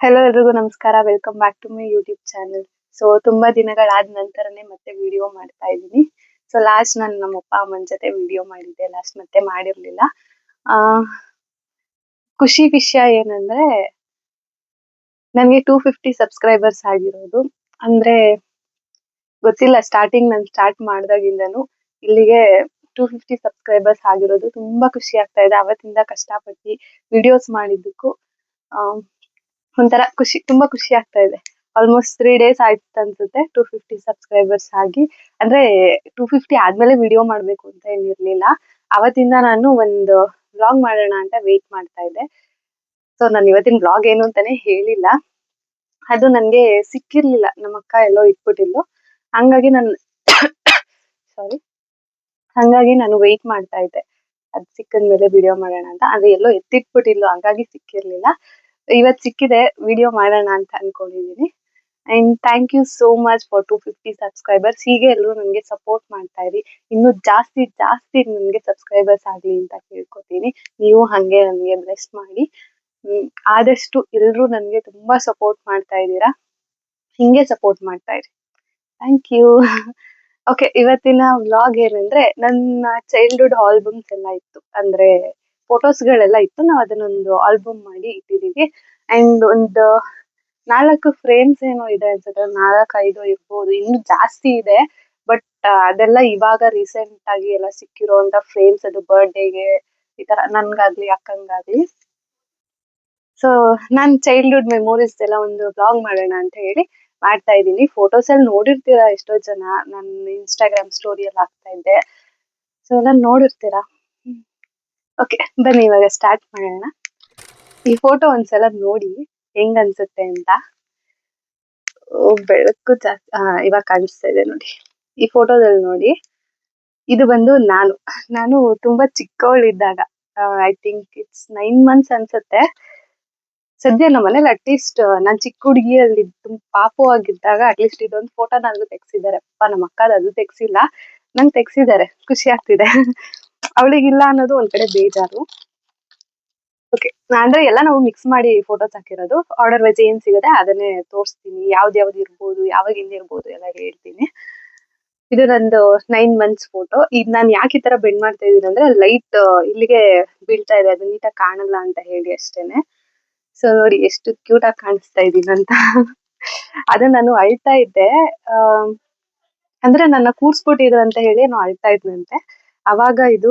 Hello ಎಲ್ರಿಗೂ ನಮಸ್ಕಾರ. Welcome back to my YouTube channel. So ತುಂಬಾ ದಿನಗಳಾದ ನಂತರನೇ ಮತ್ತೆ ವಿಡಿಯೋ ಮಾಡ್ತಾ ಇದ್ದೀನಿ. ಸೊ ಲಾಸ್ಟ್ ನಾನು ನಮ್ಮ ಅಪ್ಪ ಅಮ್ಮನ ಜೊತೆ ವಿಡಿಯೋ ಮಾಡಿದ್ದೆ, ಲಾಸ್ಟ್ ಮತ್ತೆ ಮಾಡಿರ್ಲಿಲ್ಲ. ಆ ಖುಷಿ ವಿಷಯ ಏನಂದ್ರೆ ನನಗೆ 250 ಸಬ್ಸ್ಕ್ರೈಬರ್ಸ್ ಆಗಿರೋದು. ಅಂದ್ರೆ ಗೊತ್ತಿಲ್ಲ, ಸ್ಟಾರ್ಟಿಂಗ್ ನಾನು ಸ್ಟಾರ್ಟ್ ಮಾಡಿದಾಗಿಂದನು ಇಲ್ಲಿಗೆ 250 ಸಬ್ಸ್ಕ್ರೈಬರ್ಸ್ ಆಗಿರೋದು ತುಂಬಾ ಖುಷಿ ಆಗ್ತಾ ಇದೆ. ಅವತ್ತಿಂದ ಕಷ್ಟಪಟ್ಟು ವಿಡಿಯೋಸ್ ಮಾಡಿದ್ದಕ್ಕೂ ಒಂಥರ ಖುಷಿ, ತುಂಬಾ ಖುಷಿ ಆಗ್ತಾ ಇದೆ. ಆಲ್ಮೋಸ್ಟ್ 3 days ಆಯ್ತು ಅನ್ಸುತ್ತೆ 250 ಸಬ್ಸ್ಕ್ರೈಬರ್ಸ್ ಆಗಿ. ಅಂದ್ರೆ 250 ಆದ್ಮೇಲೆ ವಿಡಿಯೋ ಮಾಡ್ಬೇಕು ಅಂತ ಏನಿರ್ಲಿಲ್ಲ. ಅವತ್ತಿಂದ ನಾನು ಒಂದು ವ್ಲಾಗ್ ಮಾಡೋಣ ಅಂತ ವೇಟ್ ಮಾಡ್ತಾ ಇದ್ದೆ. ಸೊ ನಾನು ಇವತ್ತಿನ ವ್ಲಾಗ್ ಏನು ಅಂತಾನೆ ಹೇಳಿಲ್ಲ, ಅದು ನನ್ಗೆ ಸಿಕ್ಕಿರ್ಲಿಲ್ಲ. ನಮ್ಮ ಅಕ್ಕ ಎಲ್ಲೋ ಇಟ್ಬಿಟ್ಟಿದ್ಲು, ಹಂಗಾಗಿ ನಾನು ಹಂಗಾಗಿ ನಾನು ವೆಯ್ಟ್ ಮಾಡ್ತಾ ಇದ್ದೆ ಅದ್ ಸಿಕ್ಕಿದ್ಮೇಲೆ ವಿಡಿಯೋ ಮಾಡೋಣ ಅಂತ. ಅದು ಎಲ್ಲೋ ಎತ್ತಿಟ್ಬಿಟ್ಟಿದ್ಲು, ಹಂಗಾಗಿ ಸಿಕ್ಕಿರ್ಲಿಲ್ಲ. ಇವತ್ತು ಸಿಕ್ಕಿದೆ, ವಿಡಿಯೋ ಮಾಡೋಣ ಅಂತ ಅನ್ಕೊಂಡಿದೀನಿ. And thank you so much for 250 subscribers. ಹೀಗೆ ಎಲ್ಲರೂ ನನಗೆ ಸಪೋರ್ಟ್ ಮಾಡ್ತಾ ಇರಿ, ಇನ್ನು ಜಾಸ್ತಿ ಜಾಸ್ತಿ ನನಗೆ ಸಬ್ಸ್ಕ್ರೈಬರ್ಸ್ ಆಗ್ಲಿ ಅಂತ ಕೇಳ್ಕೊತೀನಿ. ನೀವು ಹಂಗೆ ನನಗೆ ಬ್ಲೆಸ್ ಮಾಡಿ. ಆದಷ್ಟು ಎಲ್ಲರೂ ನನಗೆ ತುಂಬಾ ಸಪೋರ್ಟ್ ಮಾಡ್ತಾ ಇದ್ದೀರಾ, ಹಿಂಗೆ ಸಪೋರ್ಟ್ ಮಾಡ್ತಾ ಇರಿ. Thank you. ಓಕೆ, ಇವತ್ತಿನ ವ್ಲಾಗ್ ಏನಂದ್ರೆ ನನ್ನ ಚೈಲ್ಡ್ಹುಡ್ ಆಲ್ಬಮ್ಸ್ ಎಲ್ಲ ಇತ್ತು, ಅಂದ್ರೆ ಫೋಟೋಸ್ಗಳೆಲ್ಲ ಇತ್ತು. ನಾವು ಅದನ್ನೊಂದು ಆಲ್ಬಮ್ ಮಾಡಿ ಇಟ್ಟಿದೀವಿ. ಅಂಡ್ ಒಂದು 4 ಫ್ರೇಮ್ಸ್ ಏನೋ ಇದೆ ಅನ್ಸುತ್ತೆ, 4-5 ಇರ್ಬೋದು, ಇನ್ನು ಜಾಸ್ತಿ ಇದೆ. ಬಟ್ ಅದೆಲ್ಲ ಇವಾಗ ರೀಸೆಂಟ್ ಆಗಿ ಎಲ್ಲ ಸಿಕ್ಕಿರೋಂತ ಫ್ರೇಮ್ಸ್. ಅದು ಬರ್ಡೇಗೆ ಈ ತರ ನನ್ಗಾಗ್ಲಿ ಅಕ್ಕಂಗಾಗ್ಲಿ. ಸೊ ನಾನ್ ಚೈಲ್ಡ್ಹುಡ್ ಮೆಮೊರೀಸ್ ಎಲ್ಲ ಒಂದು ಬ್ಲಾಗ್ ಮಾಡೋಣ ಅಂತ ಹೇಳಿ ಮಾಡ್ತಾ ಇದ್ದೀನಿ. ಫೋಟೋಸ್ ಅಲ್ಲಿ ನೋಡಿರ್ತೀರಾ ಎಷ್ಟೋ ಜನ, ನನ್ನ ಇನ್ಸ್ಟಾಗ್ರಾಮ್ ಸ್ಟೋರಿ ಎಲ್ಲ ಹಾಕ್ತಾ ಇದ್ದೆ. ಸೊ ಎಲ್ಲ ನೋಡಿರ್ತೀರಾ. ಓಕೆ, ಬನ್ನಿ ಇವಾಗ ಸ್ಟಾರ್ಟ್ ಮಾಡೋಣ. ಈ ಫೋಟೋ ಒಂದ್ಸಲ ನೋಡಿ ಹೆಂಗ್ ಅನ್ಸುತ್ತೆ ಅಂತ. ಬೆಳಕು ಜಾಸ್ತಿ ಇವಾಗ ಕಾಣಿಸ್ತಾ ಇದೆ ನೋಡಿ. ಈ ಫೋಟೋದಲ್ಲಿ ನೋಡಿ, ಇದು ಬಂದು ನಾನು ತುಂಬಾ ಚಿಕ್ಕವಳಿದ್ದಾಗ, ಐ ಥಿಂಕ್ ಇಟ್ಸ್ 9 months ಅನ್ಸುತ್ತೆ. ಸದ್ಯ ನಮ್ಮ ಮನೇಲಿ ಅಟ್ಲೀಸ್ಟ್ ನಾನ್ ಚಿಕ್ಕ ಹುಡುಗಿಯಲ್ಲಿ ಪಾಪು ಆಗಿದ್ದಾಗ ಅಟ್ಲೀಸ್ಟ್ ಇದೊಂದು ಫೋಟೋ ನನಗೂ ತೆಗ್ಸಿದ್ದಾರೆ. ಅಪ್ಪ ನಮ್ಮ ಅಕ್ಕದ ಅದು ತೆಗ್ಸಿಲ್ಲ, ನಂಗೆ ತೆಗ್ಸಿದ್ದಾರೆ. ಖುಷಿ ಆಗ್ತಿದೆ. ಅವಳಿಗಿಲ್ಲ ಅನ್ನೋದು ಒಂದ್ ಕಡೆ ಬೇಜಾರು. ಓಕೆ, ಅಂದ್ರೆ ಎಲ್ಲ ನಾವು ಮಿಕ್ಸ್ ಮಾಡಿ ಫೋಟೋಸ್ ಹಾಕಿರೋದು. ಆರ್ಡರ್ ವೈಸ್ ಏನ್ ಸಿಗುತ್ತೆ ಅದನ್ನೇ ತೋರಿಸ್ತೀನಿ, ಯಾವ್ದು ಇರ್ಬೋದು, ಯಾವಾಗಿಂದ ಇರ್ಬೋದು ಎಲ್ಲ ಹೇಳ್ತೀನಿ. ಇದು ನಂದು 9 months ಫೋಟೋ. ಈಗ ನಾನು ಯಾಕೆ ಈ ತರ ಬೆಂಡ್ ಮಾಡ್ತಾ ಇದೀನಿ ಅಂದ್ರೆ ಲೈಟ್ ಇಲ್ಲಿಗೆ ಬೀಳ್ತಾ ಇದೆ, ಅದು ನೀಟಾಗಿ ಕಾಣಲ್ಲ ಅಂತ ಹೇಳಿ ಅಷ್ಟೇನೆ. ಸೊ ನೋಡಿ ಎಷ್ಟು ಕ್ಯೂಟ್ ಆಗಿ ಕಾಣಿಸ್ತಾ ಇದೀನಿ ಅಂತ. ಅದು ನಾನು ಅಳ್ತಾ ಇದ್ದೆ, ಅಂದ್ರೆ ನನ್ನ ಕೂರ್ಸ್ಬಿಟ್ಟಿದ್ರು ಅಂತ ಹೇಳಿ ನಾನು ಅಳ್ತಾ ಇದ್ನಂತೆ. ಅವಾಗ ಇದು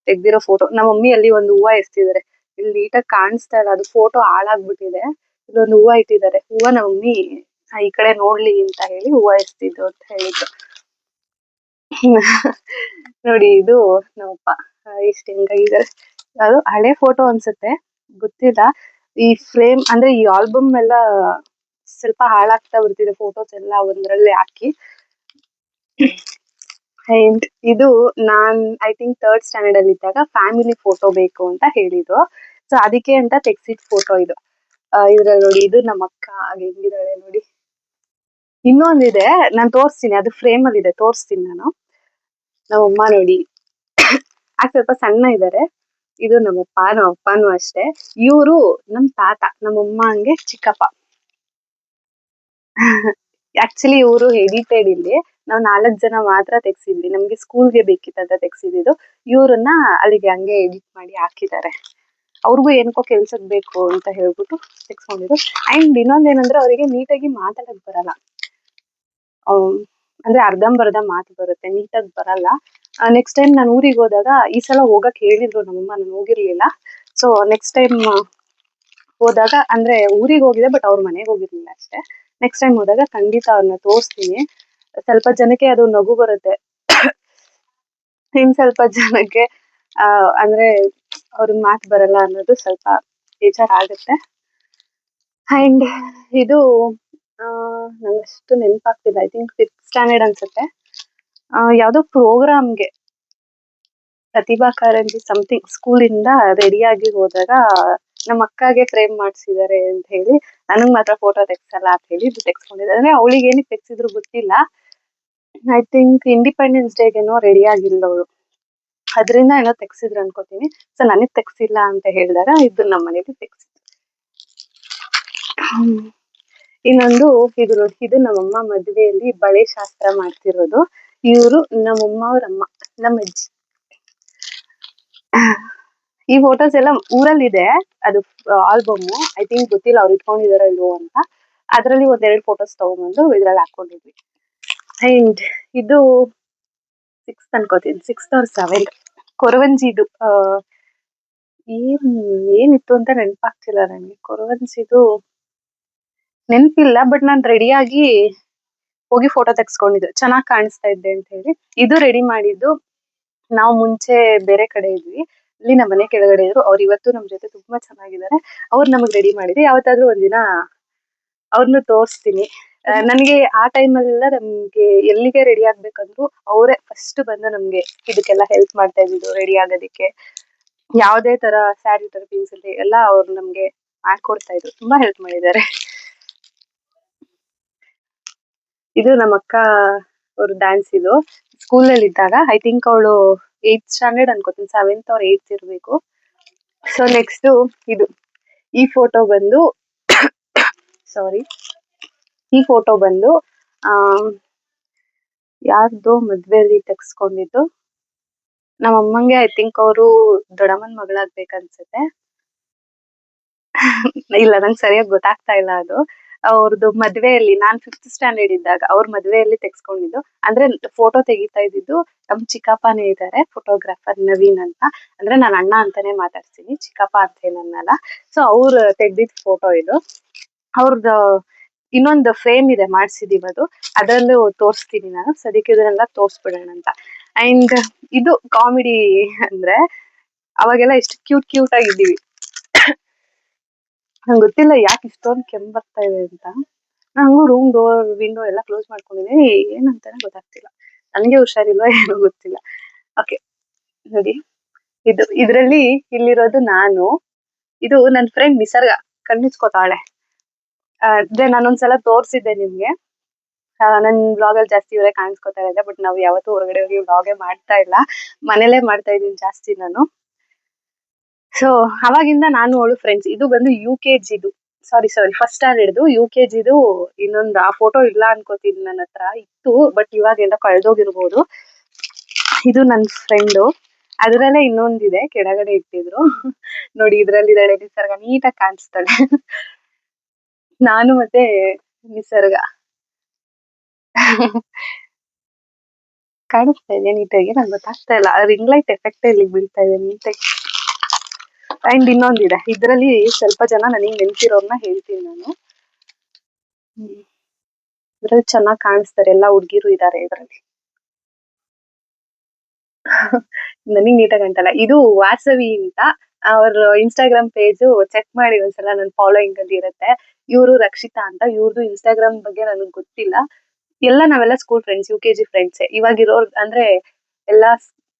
ತೆಗ್ದಿರೋ ಫೋಟೋ. ನಮ್ಮ ಮಮ್ಮಿ ಅಲ್ಲಿ ಒಂದು ಹೂವ ಎಸ್ತಿದ್ದಾರೆ, ಇಲ್ಲಿ ನೀಟಾಗಿ ಕಾಣಿಸ್ತಾ ಇಲ್ಲ, ಅದು ಫೋಟೋ ಹಾಳಾಗ್ಬಿಟ್ಟಿದೆ. ಇಲ್ಲೊಂದು ಹೂವ ಇಟ್ಟಿದ್ದಾರೆ. ಹೂವ ನಮ್ಮ ಮಮ್ಮಿ ಈ ಕಡೆ ನೋಡ್ಲಿ ಅಂತ ಹೇಳಿ ಹೂವ ಎಸ್ತಿದ್ದು ಅಂತ ಹೇಳಿದ್ರು. ನೋಡಿ ಇದು ನಮ್ಮಪ್ಪ ಇಷ್ಟ ಹೆಂಗಾಗಿದ್ದಾರೆ. ಅದು ಹಳೆ ಫೋಟೋ ಅನ್ಸುತ್ತೆ, ಗೊತ್ತಿಲ್ಲ. ಈ ಫ್ರೇಮ್ ಅಂದ್ರೆ ಈ ಆಲ್ಬಮ್ ಎಲ್ಲ ಸ್ವಲ್ಪ ಹಾಳಾಗ್ತಾ ಬರ್ತಿದೆ, ಫೋಟೋಸ್ ಎಲ್ಲ ಒಂದ್ರಲ್ಲಿ ಹಾಕಿ. ಅಂಡ್ ಇದು ನಾನ್ ಐ ಥಿಂಕ್ 3rd standard ಅಲ್ಲಿ ಇದ್ದಾಗ ಫ್ಯಾಮಿಲಿ ಫೋಟೋ ಬೇಕು ಅಂತ ಹೇಳಿದ್ರು. ಸೊ ಅದಕ್ಕೆ ಅಂತ ತೆಗ್ಸಿದ್ ಫೋಟೋ ಇದು. ಇದ್ರಲ್ಲಿ ನೋಡಿ, ಇದು ನಮ್ಮ ಅಕ್ಕ ಹೆಂಗಿದಾಳೆ ನೋಡಿ. ಇನ್ನೊಂದಿದೆ, ನಾನ್ ತೋರಿಸ್ತೀನಿ, ಅದು ಫ್ರೇಮ್ ಅಲ್ಲಿ ಇದೆ, ತೋರಿಸ್ತೀನಿ ನಾನು. ನಮ್ಮಮ್ಮ ನೋಡಿ ಸ್ವಲ್ಪ ಸಣ್ಣ ಇದ್ದಾರೆ. ಇದು ನಮ್ಮಪ್ಪ, ನಮ್ಮ ಅಪ್ಪನೂ ಅಷ್ಟೇ. ಇವರು ನಮ್ ತಾತ, ನಮ್ಮಮ್ಮ ಹಂಗೆ ಚಿಕ್ಕಪ್ಪ. ಆಕ್ಚುಲಿ ಇವರು ಎಡಿಟೆಡ್. ಇಲ್ಲಿ ನಾವು 4 ಜನ ಮಾತ್ರ ತೆಗ್ಸಿದ್ವಿ, ನಮ್ಗೆ ಸ್ಕೂಲ್ಗೆ ಬೇಕಿತ್ತಂತ ತೆಗ್ಸಿದ್ದು. ಇವ್ರನ್ನ ಅಲ್ಲಿಗೆ ಹಂಗೆ ಎಡಿಟ್ ಮಾಡಿ ಹಾಕಿದ್ದಾರೆ. ಅವ್ರಿಗೂ ಏನಕ್ಕೋ ಕೆಲ್ಸಕ್ ಬೇಕು ಅಂತ ಹೇಳ್ಬಿಟ್ಟು ತೆಗ್ಸ್ಕೊಂಡಿದ್ರು. ಅಂಡ್ ಇನ್ನೊಂದೇನಂದ್ರೆ ಅವರಿಗೆ ನೀಟಾಗಿ ಮಾತಾಡಕ್ ಬರಲ್ಲ, ಅಂದ್ರೆ ಅರ್ಧಂಬರ್ಧ ಮಾತು ಬರುತ್ತೆ, ನೀಟಾಗಿ ಬರಲ್ಲ. ನೆಕ್ಸ್ಟ್ ಟೈಮ್ ನಾನು ಊರಿಗೆ ಹೋದಾಗ, ಈ ಸಲ ಹೋಗಕ್ ಹೇಳಿದ್ರು ನಮ್ಮಮ್ಮ, ನಾನು ಹೋಗಿರ್ಲಿಲ್ಲ. ಸೊ ನೆಕ್ಸ್ಟ್ ಟೈಮ್ ಹೋದಾಗ, ಅಂದ್ರೆ ಊರಿಗೆ ಹೋಗಿದೆ ಬಟ್ ಅವ್ರ ಮನೆಗೆ ಹೋಗಿರ್ಲಿಲ್ಲ ಅಷ್ಟೇ. ನೆಕ್ಸ್ಟ್ ಟೈಮ್ ಹೋದಾಗ ಖಂಡಿತ ಅವ್ರನ್ನ ತೋರಿಸ್ತೀನಿ. ಸ್ವಲ್ಪ ಜನಕ್ಕೆ ಅದು ನಗು ಬರುತ್ತೆ, ಇನ್ ಸ್ವಲ್ಪ ಜನಕ್ಕೆ ಅಂದ್ರೆ ಅವ್ರಿಗೆ ಮಾತು ಬರಲ್ಲ ಅನ್ನೋದು ಸ್ವಲ್ಪ ಬೇಜಾರಾಗುತ್ತೆ. ಅಂಡ್ ಇದು ನಂಗಷ್ಟು ನೆನಪಾಗ್ತಿಲ್ಲ, ಐ ಥಿಂಕ್ 5th standard ಅನ್ಸುತ್ತೆ. ಯಾವ್ದೋ ಪ್ರೋಗ್ರಾಮ್ಗೆ, ಪ್ರತಿಭಾ ಕಾರಂಜಿ ಸಮಥಿಂಗ್, ಸ್ಕೂಲಿಂದ ರೆಡಿಯಾಗಿ ಹೋದಾಗ ನಮ್ಮ ಅಕ್ಕಗೆ ಫ್ರೇಮ್ ಮಾಡ್ಸಿದ್ದಾರೆ ಅಂತ ಹೇಳಿ, ನನಗ್ ಮಾತ್ರ ಫೋಟೋ ತೆಗ್ಸಲ್ಲ ಅಂತ ಹೇಳಿ ಇದು ತೆಗ್ಸ್ಕೊಂಡಿದ್ದಾರೆ. ಅಂದ್ರೆ ಅವಳಿಗೆ ಏನಕ್ಕೆ ತೆಗ್ಸಿದ್ರು ಗೊತ್ತಿಲ್ಲ, ಐ ಥಿಂಕ್ ಇಂಡಿಪೆಂಡೆನ್ಸ್ ಡೇಗೇನೋ ರೆಡಿ ಆಗಿಲ್ಲ ಅವಳು, ಅದ್ರಿಂದ ಏನೋ ತೆಗ್ಸಿದ್ರು ಅನ್ಕೋತೀನಿ. ಸೊ ನನಗ್ ತೆಗ್ಸಿಲ್ಲ ಅಂತ ಹೇಳಿದಾಗ ಇದು ನಮ್ಮ ಮನೇಲಿ ತೆಗ್ಸಿದ್ರು. ಇನ್ನೊಂದು ಇದು ನೋಡಿ, ಇದು ನಮ್ಮಮ್ಮ ಮದುವೆಯಲ್ಲಿ ಬಳೆ ಶಾಸ್ತ್ರ ಮಾಡ್ತಿರೋದು. ಇವರು ನಮ್ಮಮ್ಮ ಅವ್ರಮ್ಮ, ನಮ್ಮ ಅಜ್ಜಿ. ಈ ಫೋಟೋಸ್ ಎಲ್ಲ ಊರಲ್ಲಿ ಇದೆ, ಅದು ಆಲ್ಬಮ್. ಐ ಥಿಂಕ್ ಗೊತ್ತಿಲ್ಲ ಅವ್ರು ಇಟ್ಕೊಂಡಿದಾರೋ ಇಲ್ವೋ ಅಂತ. ಅದ್ರಲ್ಲಿ ಒಂದೆರಡು ಫೋಟೋಸ್ ತಗೊಂಡ್ಬಂದು ಇದ್ರಲ್ಲಿ ಹಾಕೊಂಡಿದ್ವಿ. ಅಂಡ್ ಇದು 6th ಅನ್ಕೋತೀನಿ, 6th or 7th ಕೊರವಂಜಿದು. ಏನಿತ್ತು ಅಂತ ನೆನಪಾಗ್ತಿಲ್ಲ ನನಗೆ. ಕೊರವಂಜಿದು ನೆನಪಿಲ್ಲ, ಬಟ್ ನಾನು ರೆಡಿಯಾಗಿ ಹೋಗಿ ಫೋಟೋ ತೆಗ್ಸ್ಕೊಂಡಿದ್ದು, ಚೆನ್ನಾಗಿ ಕಾಣಿಸ್ತಾ ಇದ್ದೆ ಅಂತ ಹೇಳಿ. ಇದು ರೆಡಿ ಮಾಡಿದ್ದು ನಾವು ಮುಂಚೆ ಬೇರೆ ಕಡೆ ಇದ್ವಿ, ಇಲ್ಲಿ ನಮ್ಮ ಮನೆ ಕೆಳಗಡೆ ಇದ್ರು. ಅವ್ರು ಇವತ್ತು ನಮ್ ಜೊತೆ ತುಂಬಾ ಚೆನ್ನಾಗಿದ್ದಾರೆ. ಅವ್ರು ನಮಗ್ ರೆಡಿ ಮಾಡಿದ್ರು. ಯಾವತ್ತಾದ್ರೂ ಒಂದಿನ ಅವ್ರನ್ನ ತೋರಿಸ್ತೀನಿ. ನನಗೆ ಆ ಟೈಮಲ್ಲೆಲ್ಲ ನಮ್ಗೆ ಎಲ್ಲಿಗೆ ರೆಡಿ ಆಗ್ಬೇಕಂದ್ರು ಅವರೇ ಫಸ್ಟ್ ಬಂದು ನಮ್ಗೆ ಇದಕ್ಕೆಲ್ಲ ಹೆಲ್ಪ್ ಮಾಡ್ತಾ ಇದ್ರು, ರೆಡಿ ಆಗೋದಿಕ್ಕೆ. ಯಾವ್ದೇ ತರ ಸ್ಯಾರಿ ಟರ್ಪಿಂಗ್ಸ್ ಅಲ್ಲಿ ಎಲ್ಲ ಅವ್ರು ನಮ್ಗೆ ಮಾಡ್ಕೊಡ್ತಾ ಇದ್ರು, ತುಂಬಾ ಹೆಲ್ಪ್ ಮಾಡಿದ್ದಾರೆ. ಇದು ನಮ್ಮ ಅಕ್ಕ ಅವ್ರ ಡ್ಯಾನ್ಸ್. ಇದು ಸ್ಕೂಲಲ್ಲಿ ಇದ್ದಾಗ, ಐ ಥಿಂಕ್ ಅವಳು 8th ಸ್ಟ್ಯಾಂಡರ್ಡ್ ಅನ್ಕೋತೀನಿ, 7th or 8th ಇರ್ಬೇಕು. ಸೊ ನೆಕ್ಸ್ಟ್ ಇದು, ಈ ಫೋಟೋ ಬಂದು ಸಾರಿ, ಈ ಫೋಟೋ ಬಂದು ಯಾರ್ದೋ ಮದ್ವೆಯಲ್ಲಿ ತೆಗ್ಸ್ಕೊಂಡಿದ್ದು. ನಮ್ಮ ಅಮ್ಮಂಗೆ ಐ ಥಿಂಕ್ ಅವರು ದೊಡ್ಡಮ್ಮನ ಮಗಳಾಗ್ಬೇಕನ್ಸುತ್ತೆ. ಇಲ್ಲ, ನಂಗೆ ಸರಿಯಾಗಿ ಗೊತ್ತಾಗ್ತಾ ಇಲ್ಲ ಅದು. ಅವ್ರದ್ದು ಮದ್ವೆಯಲ್ಲಿ, ನಾನ್ 5th ಸ್ಟ್ಯಾಂಡರ್ಡ್ ಇದ್ದಾಗ ಅವ್ರ ಮದ್ವೆಯಲ್ಲಿ ತೆಗ್ಸ್ಕೊಂಡಿದ್ದು. ಅಂದ್ರೆ ಫೋಟೋ ತೆಗಿತಾ ಇದ್ದಿದ್ದು ನಮ್ ಚಿಕ್ಕಪ್ಪನೇ ಇದ್ದಾರೆ, ಫೋಟೋಗ್ರಾಫರ್ ನವೀನ್ ಅಂತ. ಅಂದ್ರೆ ನಾನು ಅಣ್ಣ ಅಂತಾನೆ ಮಾತಾಡ್ತೀನಿ, ಚಿಕ್ಕಪ್ಪ ಅಂತ ಏನನ್ನಲ್ಲ. ಸೊ ಅವ್ರು ತೆಗ್ದಿದ್ ಫೋಟೋ ಇದು. ಅವ್ರದ್ದು ಇನ್ನೊಂದು ಫ್ರೇಮ್ ಇದೆ, ಮಾಡ್ಸಿದೀವಿ ಅದು, ಅದರಲ್ಲೂ ತೋರಿಸ್ತೀನಿ ನಾನು. ಸದ್ಯಕ್ಕೆ ಇದನ್ನೆಲ್ಲ ತೋರಿಸ್ಬಿಡೋಣ ಅಂತ. ಅಂಡ್ ಇದು ಕಾಮಿಡಿ ಅಂದ್ರೆ, ಅವಾಗೆಲ್ಲ ಎಷ್ಟು ಕ್ಯೂಟ್ ಆಗಿದ್ದೀವಿ. ನಂಗೆ ಗೊತ್ತಿಲ್ಲ ಯಾಕೆ ಇಷ್ಟೊಂದು ಕೆಮ್ಮು ಬರ್ತಾ ಇದೆ ಅಂತ. ನಂಗೂ ರೂಮ್ ಡೋರ್ ವಿಂಡೋ ಎಲ್ಲ ಕ್ಲೋಸ್ ಮಾಡ್ಕೊಂಡಿದ್ದೀನಿ, ಏನಂತಾನೆ ಗೊತ್ತಾಗ್ತಿಲ್ಲ. ನನಗೆ ಹುಷಾರಿಲ್ವಾ ಏನೋ ಗೊತ್ತಿಲ್ಲ. ಓಕೆ ನೋಡಿ, ಇದ್ರಲ್ಲಿ ಇಲ್ಲಿರೋದು ನಾನು. ಇದು ನನ್ನ ಫ್ರೆಂಡ್ ನಿಸರ್ಗ, ಕಣ್ಣಿಸ್ಕೊತಾಳೆ. ಅದೇ ನಾನೊಂದ್ಸಲ ತೋರ್ಸಿದ್ದೆ ನಿಮ್ಗೆ. ನನ್ ಬ್ಲಾಗ್ ಅಲ್ಲಿ ಜಾಸ್ತಿ ಇವರೇ ಕಾಣಿಸ್ಕೊತಾ ಇದೆ, ಬಟ್ ನಾವು ಯಾವತ್ತೂ ಹೊರಗಡೆ ಹೋಗಿ ಬ್ಲಾಗೇ ಮಾಡ್ತಾ ಇಲ್ಲ, ಮನೇಲೆ ಮಾಡ್ತಾ ಇದೀನಿ ಜಾಸ್ತಿ ನಾನು. ಸೊ ಅವಾಗಿಂದ ನಾನು ಅವಳು ಫ್ರೆಂಡ್ಸ್. ಇದು ಬಂದು UKGದು, ಸಾರಿ ಫಸ್ಟ್ ಸ್ಟ್ಯಾಂಡರ್ಡ್ದು. UKGದು ಇನ್ನೊಂದು ಆ ಫೋಟೋ ಇಲ್ಲ ಅನ್ಕೋತೀನಿ, ನನ್ನ ಹತ್ರ ಇತ್ತು, ಬಟ್ ಇವಾಗೆಲ್ಲ ಕಳ್ದೋಗಿರ್ಬೋದು. ಇದು ನನ್ನ ಫ್ರೆಂಡು. ಅದ್ರಲ್ಲೇ ಇನ್ನೊಂದಿದೆ, ಕೆಳಗಡೆ ಇಟ್ಟಿದ್ರು ನೋಡಿ. ಇದ್ರಲ್ಲಿದ್ದಾಳೆ ನಿಸರ್ಗ, ನೀಟಾಗಿ ಕಾಣಿಸ್ತಾಳೆ. ನಾನು ಮತ್ತೆ ನಿಸರ್ಗ ಕಾಣಿಸ್ತಾ ಇದೆ ನೀಟಾಗಿ, ನಂಗೆ ಗೊತ್ತಾಗ್ತಾ ಇಲ್ಲ. ರಿಂಗ್ ಲೈಟ್ ಎಫೆಕ್ಟ್ ಇಲ್ಲಿಗೆ ಬೀಳ್ತಾ ಇದೆ ನೀಟಾಗಿ. ಅಂಡ್ ಇನ್ನೊಂದಿದೆ, ಇದ್ರಲ್ಲಿ ಸ್ವಲ್ಪ ಜನ ನನಗೆ ನೆನ್ಪಿರೋರ್ನ ಹೇಳ್ತೀನಿ ನಾನು. ಇದ್ರಲ್ಲಿ ಚೆನ್ನಾಗಿ ಕಾಣಿಸ್ತಾರೆ, ಎಲ್ಲಾ ಹುಡ್ಗಿರು ಇದಾರೆ ಇದ್ರಲ್ಲಿ. ನನಗ್ ನೀಟಾಗಿ ಕಾಣ್ತಲ್ಲ. ಇದು ವಾಸವಿ ಅಂತ, ಅವ್ರ ಇನ್ಸ್ಟಾಗ್ರಾಮ್ ಪೇಜ್ ಚೆಕ್ ಮಾಡಿ ಒಂದ್ಸಲ, ನನ್ನ ಫಾಲೋಯಿಂಗ್ ಅಲ್ಲಿ ಇರುತ್ತೆ. ಇವರು ರಕ್ಷಿತಾ ಅಂತ. ಇವ್ರದ್ದು ಇನ್ಸ್ಟಾಗ್ರಾಮ್ ಬಗ್ಗೆ ನನಗೆ ಗೊತ್ತಿಲ್ಲ. ನಾವೆಲ್ಲ ಸ್ಕೂಲ್ ಫ್ರೆಂಡ್ಸ್, UKG ಫ್ರೆಂಡ್ಸ್. ಇವಾಗಿರೋರ್ ಅಂದ್ರೆ ಎಲ್ಲಾ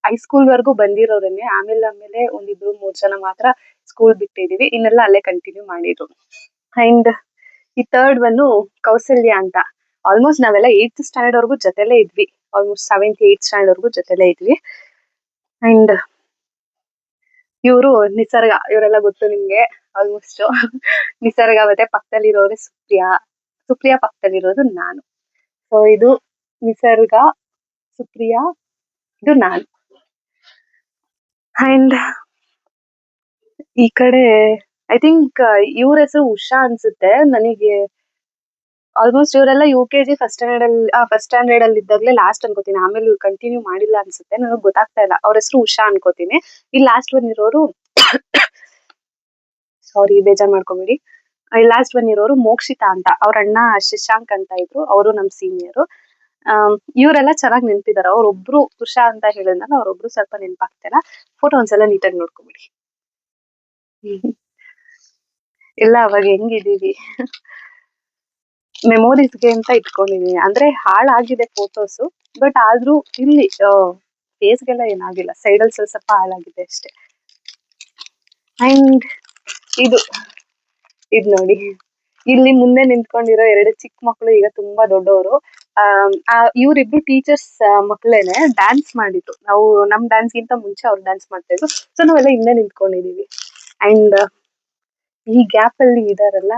ಹೈಸ್ಕೂಲ್ ವರ್ಗೂ ಬಂದಿರೋರೇನೆ. ಆಮೇಲೆ ಒಂದಿಬ್ರು 3 ಜನ ಮಾತ್ರ ಸ್ಕೂಲ್ ಬಿಟ್ಟಿದೀವಿ, ಇನ್ನೆಲ್ಲ ಅಲ್ಲೇ ಕಂಟಿನ್ಯೂ ಮಾಡಿದ್ರು. ಅಂಡ್ ಈ ಥರ್ಡ್ ಒನ್ ಕೌಸಲ್ಯ ಅಂತ. ಆಲ್ಮೋಸ್ಟ್ ನಾವೆಲ್ಲ 8th ಸ್ಟ್ಯಾಂಡರ್ಡ್ ವರ್ಗೂ ಜೊತೆಲೇ ಇದ್ವಿ, ಆಲ್ಮೋಸ್ಟ್ 7th 8th ಸ್ಟ್ಯಾಂಡರ್ಡ್ ವರ್ಗೂ ಜೊತೆಲೇ ಇದ್ವಿ. ಅಂಡ್ ಇವರು ನಿಸರ್ಗ, ಇವರೆಲ್ಲ ಗೊತ್ತು ನಿಮ್ಗೆ ಆಲ್ಮೋಸ್ಟ್. ನಿಸರ್ಗ ಮತ್ತೆ ಪಕ್ಕದಲ್ಲಿರೋರೆ ಸುಪ್ರಿಯಾ ಪಕ್ಕದಲ್ಲಿರೋದು ನಾನು. ಸೊ ಇದು ನಿಸರ್ಗ, ಸುಪ್ರಿಯಾ, ಇದು ನಾನು. ಅಂಡ್ ಈ ಕಡೆ ಐ ಥಿಂಕ್ ಇವ್ರ ಹೆಸರು ಉಷಾ ಅನ್ಸುತ್ತೆ. ನನಗೆ ಆಲ್ಮೋಸ್ಟ್ ಇವರೆಲ್ಲ UKG ಫಸ್ಟ್ ಸ್ಟ್ಯಾಂಡರ್ಡ್ ಅಲ್ಲಿ ಇದ್ದಾಗಲೇ ಲಾಸ್ಟ್ ಅನ್ಕೋತೀನಿ, ಆಮೇಲೆ ಇವ್ರು ಕಂಟಿನ್ಯೂ ಮಾಡಿಲ್ಲ ಅನ್ಸುತ್ತೆ, ನನಗೆ ಗೊತ್ತಾಗ್ತಾ ಇಲ್ಲ. ಅವ್ರ ಹೆಸರು ಉಷಾ ಅನ್ಕೋತೀನಿ. ಇಲ್ಲಿ ಲಾಸ್ಟ್ ಬಂದಿರೋರು ಸಾರಿ ಬೇಜಾರ್ ಮಾಡ್ಕೊಬೇಡಿ, ಲಾಸ್ಟ್ ಬಂದಿರೋರು ಮೋಕ್ಷಿತಾ ಅಂತ. ಅವ್ರ ಅಣ್ಣ ಶಶಾಂಕ್ ಅಂತ ಇದ್ರು, ಅವರು ನಮ್ ಸೀನಿಯರು. ಇವರೆಲ್ಲ ಚೆನ್ನಾಗಿ ನೆನ್ಪಿದಾರ. ಅವ್ರೊಬ್ರು ಉಷಾ ಅಂತ ಹೇಳಿದ್ನಲ್ಲ, ಅವ್ರೊಬ್ರು ಸ್ವಲ್ಪ ನೆನಪಾಗ್ತಾರ. ಫೋಟೋ ಒಂದ್ಸಲ ನೀಟಾಗಿ ನೋಡ್ಕೊಬಿಡಿ. ಎಲ್ಲ ಅವಾಗ ಹೆಂಗಿದೀವಿ ಮೆಮೊರೀಸ್ಗೆ ಅಂತ ಇಟ್ಕೊಂಡಿದೀನಿ. ಅಂದ್ರೆ ಹಾಳಾಗಿದೆ ಫೋಟೋಸ್, ಬಟ್ ಆದ್ರೂ ಇಲ್ಲಿ ಫೇಸ್ಗೆಲ್ಲ ಏನಾಗಿಲ್ಲ, ಸೈಡಲ್ಲಿ ಸ್ವಲ್ಪ ಹಾಳಾಗಿದೆ ಅಷ್ಟೇ. ಅಂಡ್ ಇದು ನೋಡಿ, ಇಲ್ಲಿ ಮುಂದೆ ನಿಂತ್ಕೊಂಡಿರೋ 2 ಚಿಕ್ಕ ಮಕ್ಳು ಈಗ ತುಂಬಾ ದೊಡ್ಡವರು. ಇವ್ರಿಬ್ರು ಟೀಚರ್ಸ್ ಮಕ್ಳೇನೆ. ಡ್ಯಾನ್ಸ್ ಮಾಡಿದ್ರು, ನಾವು ನಮ್ ಡ್ಯಾನ್ಸ್ ಗಿಂತ ಮುಂಚೆ ಅವ್ರು ಡ್ಯಾನ್ಸ್ ಮಾಡ್ತಾ ಇದ್ರು. ಸೊ ನಾವೆಲ್ಲ ಹಿಂದೆ ನಿಂತ್ಕೊಂಡಿದೀವಿ. ಅಂಡ್ ಈ ಗ್ಯಾಪ್ ಅಲ್ಲಿ ಇದಾರಲ್ಲ,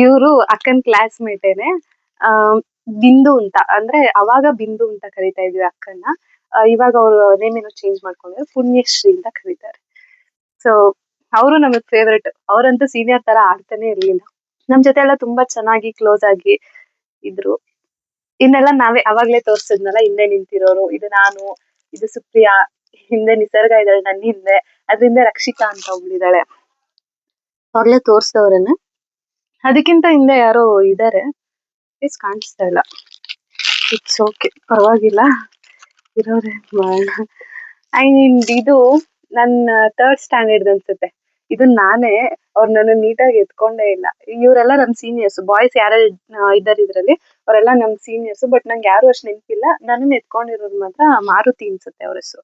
ಇವರು ಅಕ್ಕನ್ ಕ್ಲಾಸ್ಮೇಟೇನೆ. ಆ ಬಿಂದು ಅಂತ, ಅಂದ್ರೆ ಅವಾಗ ಬಿಂದು ಅಂತ ಕರಿತಾ ಇದ್ವಿ ಅಕ್ಕನ್ನ. ಇವಾಗ ಅವ್ರು ನೇಮ್ ಏನೋ ಚೇಂಜ್ ಮಾಡ್ಕೊಂಡ್ರೆ ಪುಣ್ಯಶ್ರೀ ಅಂತ ಕರೀತಾರೆ. ಸೊ ಅವರು ನಮಗ್ ಫೇವ್ರೆಟ್. ಅವ್ರಂತೂ ಸೀನಿಯರ್ ತರ ಆಡ್ತಾನೆ ಇರ್ಲಿಲ್ಲ, ನಮ್ ಜೊತೆ ಎಲ್ಲ ತುಂಬಾ ಚೆನ್ನಾಗಿ ಕ್ಲೋಸ್ ಆಗಿ ಇದ್ರು. ಇನ್ನೆಲ್ಲ ನಾವೇ ಅವಾಗ್ಲೇ ತೋರ್ಸಿದ್ನಲ್ಲ ಹಿಂದೆ ನಿಂತಿರೋರು, ಇದು ನಾನು, ಇದು ಸುಪ್ರಿಯಾ, ಹಿಂದೆ ನಿಸರ್ಗ ಇದ್ದಾಳೆ ನನ್ನ ಹಿಂದೆ, ಅದ್ರಿಂದ ರಕ್ಷಿತಾ ಅಂತ ಒಬ್ಳಿದಾಳೆ, ಅವ್ರಲ್ಲೇ ತೋರ್ಸದವ್ರೇನೆ. ಅದಕ್ಕಿಂತ ಹಿಂದೆ ಯಾರೋ ಇದಾರೆ, ಕಾಣಿಸ್ತಾ ಇಲ್ಲ. ಇಟ್ಸ್ ಓಕೆ, ಪರವಾಗಿಲ್ಲ, ಇರೋರೆ ಮಾಡೋಣ. ಅಂಡ್ ಇದು ನನ್ನ ಥರ್ಡ್ ಸ್ಟ್ಯಾಂಡರ್ಡ್ ಅನ್ಸುತ್ತೆ. ಇದು ನಾನೇ, ಅವ್ರು ನನ್ನ ನೀಟಾಗಿ ಎತ್ಕೊಂಡೇ ಇಲ್ಲ. ಇವರೆಲ್ಲ ನಮ್ ಸೀನಿಯರ್ಸ್, ಬಾಯ್ಸ್ ಯಾರು ಇದ್ದಾರೆ ಇದ್ರಲ್ಲಿ, ಅವರೆಲ್ಲ ನಮ್ ಸೀನಿಯರ್ಸ್. ಬಟ್ ನಂಗೆ ಯಾರು ಅಷ್ಟು ನೆನಪಿಲ್ಲ. ನನ್ನನ್ನು ಎತ್ಕೊಂಡಿರೋದು ಮಾತ್ರ ಮಾರುತಿ ಅನ್ಸುತ್ತೆ ಅವ್ರ ಹೆಸರು,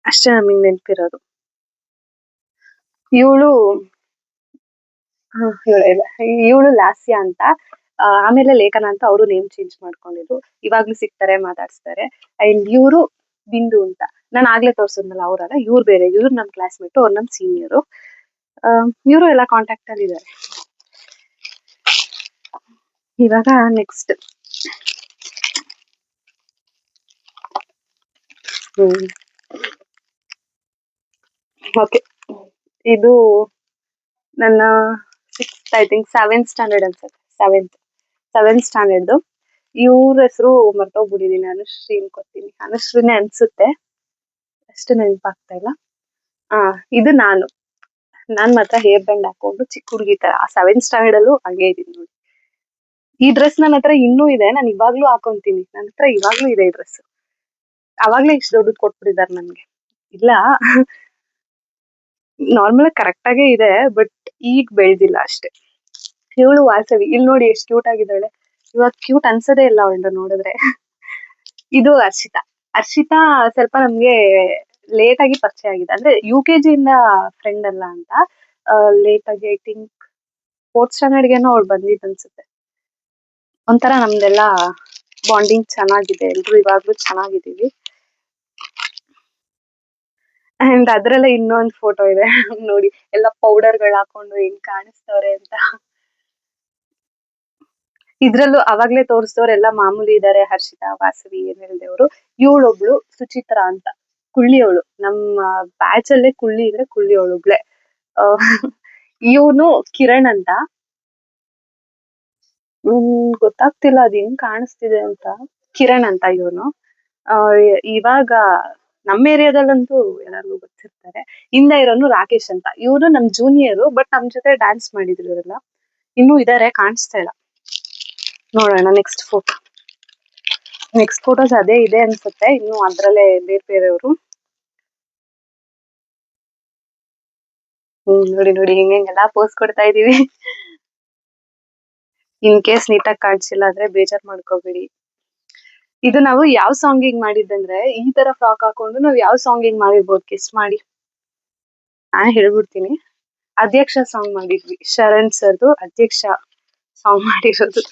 ಅಷ್ಟೇ ನಮಗ್ ನೆನಪಿರೋದು. ಇವಳು ಇವಳು ಲಾಸ್ಯ ಅಂತ, ಆಮೇಲೆ ಲೇಖನ ಅಂತ ಅವರು ನೇಮ್ ಚೇಂಜ್ ಮಾಡ್ಕೊಂಡಿದ್ರು. ಇವಾಗ್ಲೂ ಸಿಗ್ತಾರೆ, ಮಾತಾಡ್ಸ್ತಾರೆ. ಅಂಡ್ ಇವರು ಬಿಂದು ಅಂತ, ನಾನು ಆಗ್ಲೇ ತೋರ್ಸದ್ನಲ್ಲ ಅವರಲ್ಲ, ಇವ್ರು ಬೇರೆ. ಇವ್ರು ನಮ್ ಕ್ಲಾಸ್ಮೇಟ್, ಅವ್ರು ನಮ್ ಸೀನಿಯರು. ಇವರು ಎಲ್ಲ ಕಾಂಟ್ಯಾಕ್ಟ್ ಅಲ್ಲಿ ಇದ್ದಾರೆ. ಇವಾಗ ನೆಕ್ಸ್ಟ್ ಓಕೆ, ಇದು ನನ್ನ sixth, I think seventh standard ಅನ್ಸುತ್ತೆ, ಸೆವೆಂತ್ ಸ್ಟ್ಯಾಂಡರ್ಡ್. ಇವ್ರ ಹೆಸರು ಮರ್ತೋಗ್ಬಿಟ್ಟಿದೀನಿ, ಅನುಶ್ರೀ ಅನ್ಕೋತೀನಿ, ಅನುಶ್ರೀನೇ ಅನ್ಸುತ್ತೆ, ಅಷ್ಟು ನೆನಪಾಗ್ತಾ ಇಲ್ಲ. ಇದು ನಾನ್ ಮಾತ್ರ ಹೇರ್ ಬ್ಯಾಂಡ್ ಹಾಕೊಂಡು ಚಿಕ್ಕ ಹುಡುಗಿ ತರ ಸೆವೆಂತ್ ಸ್ಟ್ಯಾಂಡರ್ಡ್ ಅಲ್ಲೂ ಹಾಗೆ ಇದೀನಿ ನೋಡಿ. ಈ ಡ್ರೆಸ್ ನನ್ನ ಹತ್ರ ಇನ್ನೂ ಇದೆ, ನಾನು ಇವಾಗ್ಲೂ ಹಾಕೊಂತೀನಿ, ನನ್ನ ಹತ್ರ ಇವಾಗ್ಲೂ ಇದೆ ಈ ಡ್ರೆಸ್. ಅವಾಗ್ಲೇ ಇಷ್ಟು ದೊಡ್ಡದು ಕೊಟ್ಬಿಟ್ಟಿದ್ದಾರೆ ನನ್ಗೆ. ಇಲ್ಲ, ನಾರ್ಮಲ್ ಕರೆಕ್ಟ್ ಆಗೇ ಇದೆ, ಬಟ್ ಈಗ ಬೆಳ್ದಿಲ್ಲ ಅಷ್ಟೇ. ಇವಳು ವಾಸವಿ, ಇಲ್ಲಿ ನೋಡಿ ಎಷ್ಟು ಕ್ಯೂಟ್ ಆಗಿದ್ದಾಳೆ. ಇವಾಗ ಕ್ಯೂಟ್ ಅನ್ಸದೇ ಇಲ್ಲ ಅವಳನ್ನ ನೋಡಿದ್ರೆ. ಇದು ಹರ್ಷಿತಾ ಸ್ವಲ್ಪ ನಮ್ಗೆ ಲೇಟ್ ಆಗಿ ಪರಿಚಯ ಆಗಿದೆ, ಅಂದ್ರೆ UKG ಇಂದ ಫ್ರೆಂಡ್ ಅಲ್ಲ ಅಂತ. ಲೇಟ್ ಆಗಿ ಐ ಥಿಂಕ್ ಫೋರ್ತ್ ಸ್ಟ್ಯಾಂಡರ್ಡ್ಗೇನೋ ಅವಳು ಬಂದಿದ್ದು ಅನ್ಸುತ್ತೆ. ಒಂಥರ ನಮ್ದೆಲ್ಲ ಬಾಂಡಿಂಗ್ ಚೆನ್ನಾಗಿದೆ, ಎಲ್ರು ಇವಾಗ್ಲೂ ಚೆನ್ನಾಗಿದ್ದೀವಿ. ಅಂಡ್ ಅದ್ರಲ್ಲೇ ಇನ್ನೊಂದು ಫೋಟೋ ಇದೆ ನೋಡಿ, ಎಲ್ಲ ಪೌಡರ್ಗಳು ಹಾಕೊಂಡು ಹೆಂಗ್ ಕಾಣಿಸ್ತವ್ರೆ ಅಂತ. ಇದ್ರಲ್ಲೂ ಅವಾಗ್ಲೇ ತೋರಿಸಿದವ್ರೆಲ್ಲ ಮಾಮೂಲಿ ಇದಾರೆ, ಹರ್ಷಿತಾ, ವಾಸವಿ, ಏನ್ ಹೇಳ್ದೇವ್ರು. ಇವಳೊಬ್ಳು ಸುಚಿತ್ರಾ ಅಂತ, ಕುಳ್ಳಿಯವಳು, ನಮ್ಮ ಬ್ಯಾಚ್ ಅಲ್ಲೇ ಕುಳ್ಳಿ ಇದ್ರೆ ಕುಳ್ಳಿ ಅವಳೊಬ್ಳೆ. ಇವನು ಕಿರಣ್ ಅಂತ, ಗೊತ್ತಾಗ್ತಿಲ್ಲ ಅದ್ ಹೆಂಗ್ ಕಾಣಿಸ್ತಿದೆ ಅಂತ. ಕಿರಣ್ ಅಂತ ಇವನು. ಇವಾಗ ನಮ್ಮ ಏರಿಯಾದಲ್ಲಂತೂ ಎಲ್ಲರಿಗೂ ಗೊತ್ತಿರ್ತಾರೆ. ಹಿಂದೆ ಇರೋನು ರಾಕೇಶ್ ಅಂತ, ಇವರು ನಮ್ ಜೂನಿಯರು, ಬಟ್ ನಮ್ ಜೊತೆ ಡ್ಯಾನ್ಸ್ ಮಾಡಿದ್ರು ಇವರೆಲ್ಲ. ಇನ್ನೂ ಇದಾರೆ, ಕಾಣಿಸ್ತಾ ಇಲ್ಲ. ನೋಡೋಣ ನೆಕ್ಸ್ಟ್ ಫೋಟೋಸ್ ಅದೇ ಇದೆ ಅನ್ಸುತ್ತೆ, ಇನ್ನು ಅದ್ರಲ್ಲೇ ಬೇರೆಯವರು. ನೋಡಿ ಹಿಂಗೆಲ್ಲ ಪೋಸ್ ಕೊಡ್ತಾ ಇದೀವಿ. ಇನ್ ಕೇಸ್ ನೀಟಾಗಿ ಕಾಣಿಸಿಲ್ಲ ಅಂದ್ರೆ ಬೇಜಾರ್ ಮಾಡ್ಕೋಬೇಡಿ. ಇದು ನಾವು ಯಾವ ಸಾಂಗಿಗೆ ಮಾಡಿದ್ದಂದ್ರೆ, ಈ ತರ ಫ್ರಾಕ್ ಹಾಕೊಂಡು ನಾವ್ ಯಾವ ಸಾಂಗಿಗೆ ಮಾಡಿರ್ಬೋದು ಗೆಸ್ ಮಾಡಿ. ನಾನ್ ಹೇಳ್ಬಿಡ್ತೀನಿ, ಅಧ್ಯಕ್ಷ ಸಾಂಗ್ ಮಾಡಿದ್ವಿ, ಶರಣ್ ಸರ್ದು ಅಧ್ಯಕ್ಷ ಸಾಂಗ್ ಮಾಡಿರೋದು.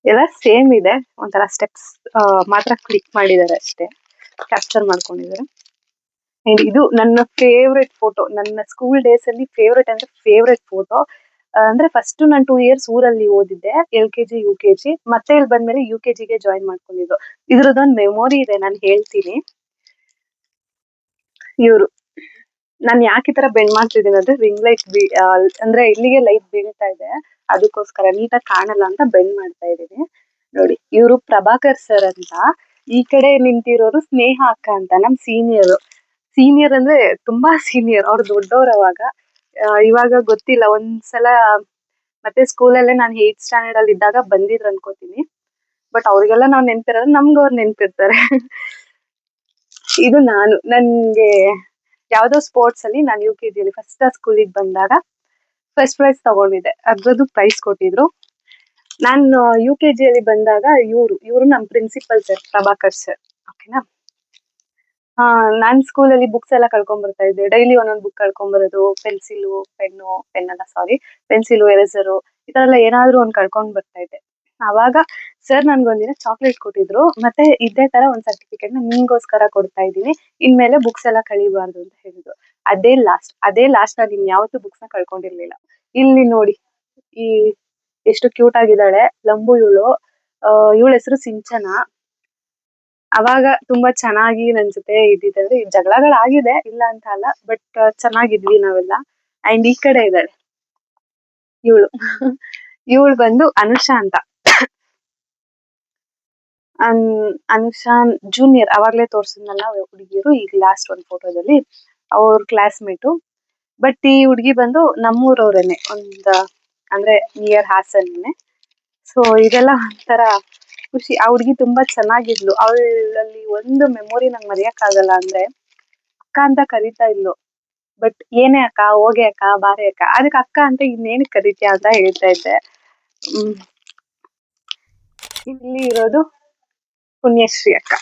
ಎಲ್ಲ ಸೇಮ್ ಇದೆ, ಒಂಥರ ಸ್ಟೆಪ್ಸ್ ಮಾತ್ರ ಕ್ಲಿಕ್ ಮಾಡಿದ್ದಾರೆ ಅಷ್ಟೇ, ಕ್ಯಾಪ್ಚರ್ ಮಾಡ್ಕೊಂಡಿದ್ದಾರೆ. ಇದು ನನ್ನ ಫೇವ್ರೆಟ್ ಫೋಟೋ, ನನ್ನ ಸ್ಕೂಲ್ ಡೇಸ್ ಅಲ್ಲಿ ಫೇವ್ರೆಟ್ ಅಂದ್ರೆ ಫೇವ್ರೆಟ್ ಫೋಟೋ. ಅಂದ್ರೆ ಫಸ್ಟ್ ನಾನು 2 years ಊರಲ್ಲಿ ಓದಿದ್ದೆ, LKG UKG, ಮತ್ತೆ ಇಲ್ಲಿ ಬಂದ್ಮೇಲೆ UKG ಜಾಯಿನ್ ಮಾಡ್ಕೊಂಡಿದ್ದು. ಇದ್ರದ್ದೊಂದು ಮೆಮೊರಿ ಇದೆ, ನಾನು ಹೇಳ್ತೀನಿ. ಇವ್ರು, ನಾನ್ ಯಾಕೆ ಈ ತರ ಬೆಂಡ್ ಮಾಡ್ತಿದ್ದೀನಿ ಅಂದ್ರೆ, ರಿಂಗ್ ಲೈಟ್ ಅಂದ್ರೆ ಇಲ್ಲಿಗೆ ಲೈಟ್ ಬೀಳ್ತಾ ಇದೆ, ಅದಕ್ಕೋಸ್ಕರ ನೀಟಾಗಿ ಕಾಣಲ್ಲ ಅಂತ ಬೆಂಡ್ ಮಾಡ್ತಾ ಇದ್ದೀನಿ. ನೋಡಿ, ಇವರು ಪ್ರಭಾಕರ್ ಸರ್ ಅಂತ. ಈ ಕಡೆ ನಿಂತಿರೋರು ಸ್ನೇಹ ಅಕ್ಕ ಅಂತ, ನಮ್ ಸೀನಿಯರ್ ಅಂದ್ರೆ ತುಂಬಾ ಸೀನಿಯರ್, ಅವ್ರು ದೊಡ್ಡವ್ರು ಅವಾಗ. ಇವಾಗ ಗೊತ್ತಿಲ್ಲ, ಒಂದ್ಸಲ ಮತ್ತೆ ಸ್ಕೂಲಲ್ಲೇ ನಾನು 8th ಸ್ಟ್ಯಾಂಡರ್ಡ್ ಅಲ್ಲಿ ಇದ್ದಾಗ ಬಂದಿದ್ರು ಅನ್ಕೋತೀನಿ. ಬಟ್ ಅವ್ರಿಗೆಲ್ಲ ನಾವ್ ನೆನ್ಪಿರೋದು, ನಮ್ಗೆ ಅವ್ರು ನೆನ್ಪಿರ್ತಾರೆ. ಇದು ನನ್ಗೆ ಯಾವ್ದೋ ಸ್ಪೋರ್ಟ್ಸ್ ಅಲ್ಲಿ ನಾನು UKG ಅಲ್ಲಿ ಫಸ್ಟ್ ಸ್ಕೂಲಿಗೆ ಬಂದಾಗ ಫಸ್ಟ್ ಪ್ರೈಸ್ ತಗೊಂಡಿದ್ದೆ, ಅದ್ರದ್ದು ಪ್ರೈಸ್ ಕೊಟ್ಟಿದ್ರು. ನಾನು UKG ಅಲ್ಲಿ ಬಂದಾಗ ಇವರು ನಮ್ ಪ್ರಿನ್ಸಿಪಲ್ ಸರ್, ಪ್ರಭಾಕರ್ ಸರ್, ಓಕೆನಾ. ನಾನ್ ಸ್ಕೂಲಲ್ಲಿ ಬುಕ್ಸ್ ಎಲ್ಲ ಕಳ್ಕೊಂಡ್ ಬರ್ತಾ ಇದ್ದೆ, ಡೈಲಿ ಒಂದೊಂದು ಬುಕ್ ಕಳ್ಕೊಂಡ್ ಬರೋದು, ಪೆನ್ಸಿಲು, ಪೆನ್ನು, ಪೆನ್ ಅಲ್ಲ ಸಾರಿ, ಪೆನ್ಸಿಲು, ಎರೇಸರು, ಈ ತರ ಎಲ್ಲ ಏನಾದ್ರು ಒಂದ್ ಕಳ್ಕೊಂಡ್ ಬರ್ತಾ ಇದ್ದೆ. ಅವಾಗ ಸರ್ ನನ್ಗೊಂದಿನ ಚಾಕ್ಲೇಟ್ ಕೊಟ್ಟಿದ್ರು, ಮತ್ತೆ ಇದೇ ತರ ಒಂದ್ ಸರ್ಟಿಫಿಕೇಟ್ ನಿಮ್ಗೋಸ್ಕರ ಕೊಡ್ತಾ ಇದ್ದೀನಿ, ಇನ್ಮೇಲೆ ಬುಕ್ಸ್ ಎಲ್ಲ ಕಳಿಬಾರ್ದು ಅಂತ ಹೇಳಿದ್ರು. ಅದೇ ಲಾಸ್ಟ್ ನಾನು ಇನ್ಯಾವತ್ತೂ ಬುಕ್ಸ್ ನ ಕಳ್ಕೊಂಡಿರ್ಲಿಲ್ಲ. ಇಲ್ಲಿ ನೋಡಿ, ಈ ಎಷ್ಟು ಕ್ಯೂಟ್ ಆಗಿದ್ದಾಳೆ ಲಂಬು ಇವಳು. ಇವಳ ಹೆಸರು ಸಿಂಚನ. ಅವಾಗ ತುಂಬಾ ಚೆನ್ನಾಗಿ ನನ್ ಜೊತೆ ಇದ್ದಿದ್ರೆ, ಜಗಳಗಳಾಗಿದೆ ಇಲ್ಲ ಅಂತ ಅಲ್ಲ, ಬಟ್ ಚೆನ್ನಾಗಿದ್ವಿ ನಾವೆಲ್ಲ. ಅಂಡ್ ಈ ಕಡೆ ಇದ್ದಾಳೆ ಇವಳು. ಇವಳು ಬಂದು ಅನುಷಾ ಅಂತ. ಅನುಷಾ ಜೂನಿಯರ್, ಅವಾಗ್ಲೇ ತೋರ್ಸಿದ್ನಲ್ಲ ಹುಡುಗಿರು, ಈಗ ಲಾಸ್ಟ್ ಒಂದ್ ಫೋಟೋದಲ್ಲಿ ಅವ್ರ ಕ್ಲಾಸ್ಮೇಟು. ಬಟ್ ಈ ಹುಡ್ಗಿ ಬಂದು ನಮ್ಮೂರವ್ರೇನೆ, ಅಂದ್ರೆ ನಿಯರ್ ಹಾಸನ್ನೆ. ಸೊ ಇದೆಲ್ಲ ಒಂಥರ ಖುಷಿ. ಆ ಹುಡ್ಗಿ ತುಂಬಾ ಚೆನ್ನಾಗಿದ್ಲು. ಅವಳಲ್ಲಿ ಒಂದು ಮೆಮೊರಿ ನಂಗೆ ಮರೆಯಕ್ ಆಗಲ್ಲ, ಅಂದ್ರೆ ಅಕ್ಕ ಅಂತ ಕರೀತಾ ಇದ್ಲು. ಬಟ್ ಏನೇ ಅಕ್ಕ, ಹೋಗೆ ಅಕ್ಕ, ಬಾರೆ ಅಕ್ಕ, ಅದಕ್ಕೆ ಅಕ್ಕ ಅಂತ ಇನ್ನೇನಕ್ ಕರೀತೀಯ ಅಂತ ಹೇಳ್ತಾ ಇದ್ದೆ. ಇಲ್ಲಿ ಇರೋದು ಪುಣ್ಯಶ್ರೀ ಅಕ್ಕ.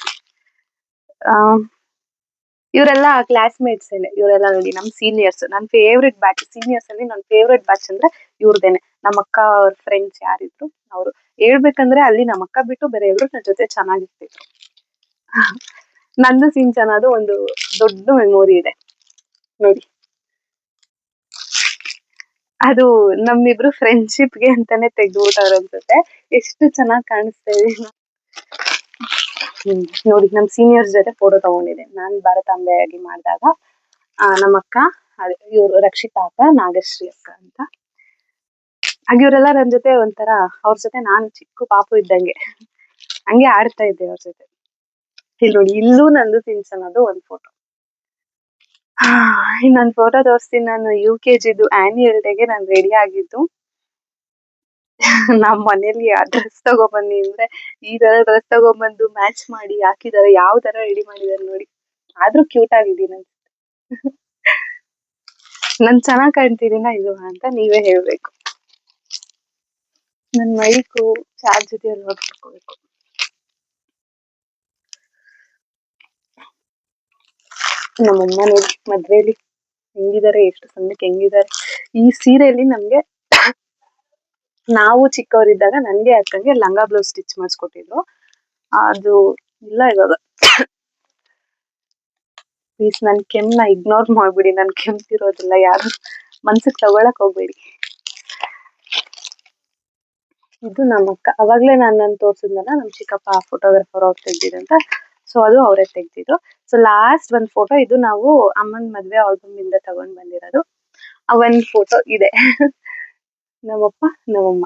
ಇವರೆಲ್ಲ ಕ್ಲಾಸ್ಮೇಟ್ಸ್ ಏನೆ. ಇವರೆಲ್ಲ ನೋಡಿ ನಮ್ ಸೀನಿಯರ್ಸ್. ನನ್ ಫೇವ್ರೆಟ್ ಬ್ಯಾಚ್ ಸೀನಿಯರ್ಸ್ ಅಲ್ಲಿ ನನ್ ಫೇವ್ರೆಟ್ ಬ್ಯಾಚ್ ಅಂದ್ರೆ ಇವ್ರದೇನೆ. ನಮ್ಮ ಅಕ್ಕ ಅವ್ರ ಫ್ರೆಂಡ್ಸ್ ಯಾರಿದ್ರು ಅವರು. ಹೇಳ್ಬೇಕಂದ್ರೆ ಅಲ್ಲಿ ನಮ್ಮ ಅಕ್ಕ ಬಿಟ್ಟು ಬೇರೆ ಎಲ್ರು ನನ್ ಜೊತೆ ಚೆನ್ನಾಗಿರ್ತಿದ್ರು. ನಂದು ಸಿಂಚನದು ಒಂದು ದೊಡ್ಡ ಮೆಮೊರಿ ಇದೆ ನೋಡಿ. ಅದು ನಮ್ಮಿಬ್ರು ಫ್ರೆಂಡ್ಶಿಪ್ಗೆ ಅಂತಾನೆ ತೆಗ್ದ್ಬಿಟ್ಟವ್ರ ಅನ್ಸುತ್ತೆ. ಎಷ್ಟು ಚೆನ್ನಾಗ್ ಕಾಣಿಸ್ತಾ ಇದೀವಿ ನೋಡಿ. ನಮ್ ಸೀನಿಯರ್ಸ್ ಜೊತೆ ಫೋಟೋ ತಗೊಂಡಿದ್ದೆ ನಾನ್ ಭಾರತಾಂಬೆ ಆಗಿ ಮಾಡಿದಾಗ. ನಮ್ಮ ಅಕ್ಕ, ಇವ್ರು ರಕ್ಷಿತಾ ಅಕ್ಕ, ನಾಗಶ್ರೀ ಅಕ್ಕ ಅಂತ. ಹಾಗೆ ಇವರೆಲ್ಲ ನನ್ ಜೊತೆ ಒಂಥರ, ಅವ್ರ ಜೊತೆ ನಾನ್ ಚಿಕ್ಕ ಪಾಪು ಇದ್ದಂಗೆ ಹಂಗೆ ಆಡ್ತಾ ಇದ್ದೆ ಅವ್ರ ಜೊತೆ. ಇಲ್ಲಿ ನೋಡಿ, ಇಲ್ಲೂ ನಂದು ಸಿಂಚನದು ಒಂದ್ ಫೋಟೋ. ಇನ್ನೊಂದ್ ಫೋಟೋ ತೋರಿಸ್ತೀನಿ. ನಾನು UKGದು ಆನ್ಯುವಲ್ ಡೇಗೆ ನಾನು ರೆಡಿ ಆಗಿದ್ದು. ನಮ್ ಮನೇಲಿ ಆ ಡ್ರೆಸ್ ತಗೊಬನ್ನಿ ಅಂದ್ರೆ ಈ ತರ ಡ್ರೆಸ್ ತಗೊಬಂದು ಮ್ಯಾಚ್ ಮಾಡಿ ಹಾಕಿದಾರೆ. ಯಾವ ತರ ರೆಡಿ ಮಾಡಿದಾರೆ ನೋಡಿ. ಆದ್ರೂ ಕ್ಯೂಟ್ ಆಗಿದ್ದೀನಿ ನಾನ್ ಚೆನ್ನಾಗ್ ಕಾಣ್ತಿದೀನ ಇಲ್ವಾ ಅಂತ ನೀವೇ ಹೇಳ್ಬೇಕು. ನನ್ ಮೈಕು ಚಾರ್ಜ್ ಇದೆಯಲ್ವಾ ನೋಡ್ಕೋಬೇಕು. ನಮ್ಮಮ್ಮ ನೋಡಿ ಮದ್ವೆಲಿ ಹೆಂಗಿದಾರೆ, ಎಷ್ಟು ಸಣ್ಣಕ್ಕೆ ಹೆಂಗಿದಾರೆ. ಈ ಸೀರೆಯಲ್ಲಿ ನಮ್ಗೆ ನಾವು ಚಿಕ್ಕವರಿದ್ದಾಗ ನನ್ಗೆ ಅಕ್ಕಂಗೆ ಲಂಗ ಬ್ಲೌಸ್ ಸ್ಟಿಚ್ ಮಾಡಿಸ್ಕೊಟ್ಟಿದ್ರು. ಅದು ಇಲ್ಲ ಇವಾಗ. ಪ್ಲೀಸ್ ನನ್ ಕೆಮ್ಮನ್ನ ಇಗ್ನೋರ್ ಮಾಡ್ಬಿಡಿ. ನನ್ ಕೆಮ್ತಿರೋದಿಲ್ಲ, ಯಾರು ಮನ್ಸಿಗೆ ತಗೊಳಕ್ ಹೋಗ್ಬೇಡಿ. ಇದು ನಮ್ಮ ಅಕ್ಕ. ಅವಾಗ್ಲೇ ನಾನು ತೋರ್ಸಿದ್ನಲ್ಲ ನಮ್ ಚಿಕ್ಕಪ್ಪ ಫೋಟೋಗ್ರಾಫರ್ ಅವ್ರು ತೆಗ್ದಿದಂತ. ಸೊ ಅದು ಅವರೇ ತೆಗ್ದಿದ್ದು. ಸೊ ಲಾಸ್ಟ್ ಒಂದ್ ಫೋಟೋ ಇದು ನಾವು ಅಮ್ಮನ್ ಮದ್ವೆ ಆಲ್ಬಮ್ ಇಂದ ತಗೊಂಡ್ ಬಂದಿರೋದು. ಆ ಒಂದ್ ಫೋಟೋ ಇದೆ. ನಮ್ಮಪ್ಪ ನಮ್ಮಮ್ಮ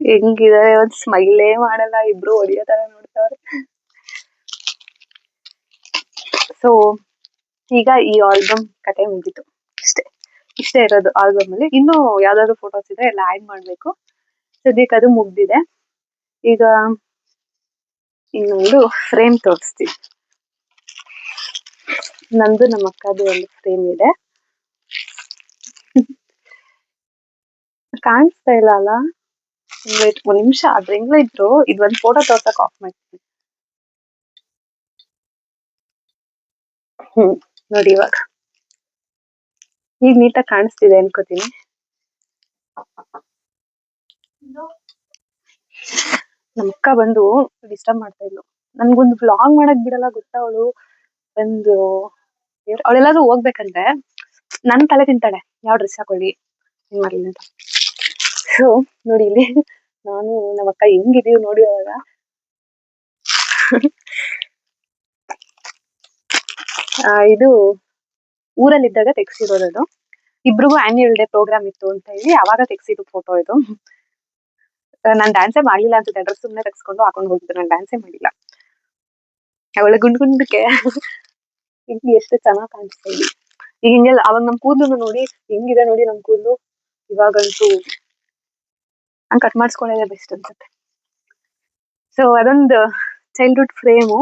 ಹೆಂಗಿದಾರೆ, ಒಂದ್ ಸ್ಮೈಲೇ ಮಾಡಲ್ಲ, ಇಬ್ರು ಹೊಡಿಯೋ ತರ ನೋಡ್ತಾವ್ರೆ. ಸೊ ಈಗ ಈ ಆಲ್ಬಮ್ ಕತೆ ಮುಗೀತು. ಇಷ್ಟೇ ಇರೋದು ಆಲ್ಬಮ್ ಅಲ್ಲಿ. ಇನ್ನು ಯಾವ್ದಾದ್ರು ಫೋಟೋಸ್ ಇದ್ರೆ ಎಲ್ಲ ಆಡ್ ಮಾಡ್ಬೇಕು. ಸದ್ಯಕ್ಕೆ ಅದು ಮುಗ್ದಿದೆ. ಈಗ ಇನ್ನೊಂದು ಫ್ರೇಮ್ ತೋರಿಸ್ತೀನಿ. ನಂದು ನಮ್ಮ ಅಕ್ಕದು ಒಂದು ಫ್ರೇಮ್ ಇದೆ. ಕಾಣಿಸ್ತಾ ಇಲ್ಲ ಅಲ್ಲ, ಒಂದ್ ನಿಮಿಷ. ಅದ್ರ ಹೆಂಗ್ಲ ಇದ್ರು ಇದೊಂದ್ ಫೋಟೋ ತೋರ್ಸಕ್ ಆಫ್ ಮಾಡ್ತೀನಿ. ನೋಡಿ ಇವಾಗ ಈಗ ನೀಟಾಗಿ ಕಾಣಿಸ್ತಿದೆ ಅನ್ಕೋತೀನಿ. ನಮ್ಮ ಅಕ್ಕ ಬಂದು ಡಿಸ್ಟರ್ಬ್ ಮಾಡ್ತಾ ಇದ್ಲು. ನನ್ಗೊಂದು ವ್ಲಾಗ್ ಮಾಡಕ್ ಬಿಡಲ್ಲ ಗೊತ್ತಾ ಅವಳು. ಒಂದು ಅವಳೆಲ್ಲಾದ್ರೂ ಹೋಗ್ಬೇಕಂದ್ರೆ ನನ್ ತಲೆ ತಿಂತಾಳೆ, ಯಾವ ಡ್ರೆಸ್ ಹಾಕೊಳ್ಳಿ ಏನ್ ಮಾಡ್ಲಿ ಅಂತ. ಸೊ ನೋಡಿ ಇಲ್ಲಿ ನಾನು ನಮ್ಮ ಅಕ್ಕ ಹೆಂಗಿದೀವಿ ನೋಡಿ. ಅವಾಗ ಇದು ಊರಲ್ಲಿದ್ದಾಗ ತೆಗ್ಸಿರೋದು. ಇಬ್ರಿಗೂ ಆನ್ಯುವಲ್ ಡೇ ಪ್ರೋಗ್ರಾಮ್ ಇತ್ತು ಅಂತ ಹೇಳಿ ಅವಾಗ ತೆಗ್ಸಿರೋ ಫೋಟೋ ಇದು. ನಾನ್ ಡ್ಯಾನ್ಸೇ ಮಾಡ್ಲಿಲ್ಲ ಅನ್ಸುತ್ತೆ. ಡ್ರೆಸ್ ಸುಮ್ನೆ ತೆಗ್ಸ್ಕೊಂಡು ಹಾಕೊಂಡ್ ಹೋಗಿದ್ದು, ನಾನ್ ಡ್ಯಾನ್ಸೇ ಮಾಡಿಲ್ಲ. ಅವಳ ಗುಂಡ್ಕೆ ಎಷ್ಟು ಚೆನ್ನಾಗ್ ಕಾಣಿಸ್ತಾ ಇದ್ವಿ. ಈಗ ಹಿಂಗೆಲ್ಲ. ಅವಾಗ ನಮ್ ಕೂದ್ಲು ನೋಡಿ ಹೆಂಗಿದೆ ನೋಡಿ ನಮ್ ಕೂದ್ಲು. ಇವಾಗಂತೂ ಹಂಗ್ ಕಟ್ ಮಾಡಿಸ್ಕೊಳ್ಳೋದೇ ಬೆಸ್ಟ್ ಅನ್ಸುತ್ತೆ. ಸೊ ಅದೊಂದು ಚೈಲ್ಡ್ಹುಡ್ ಫ್ರೇಮು.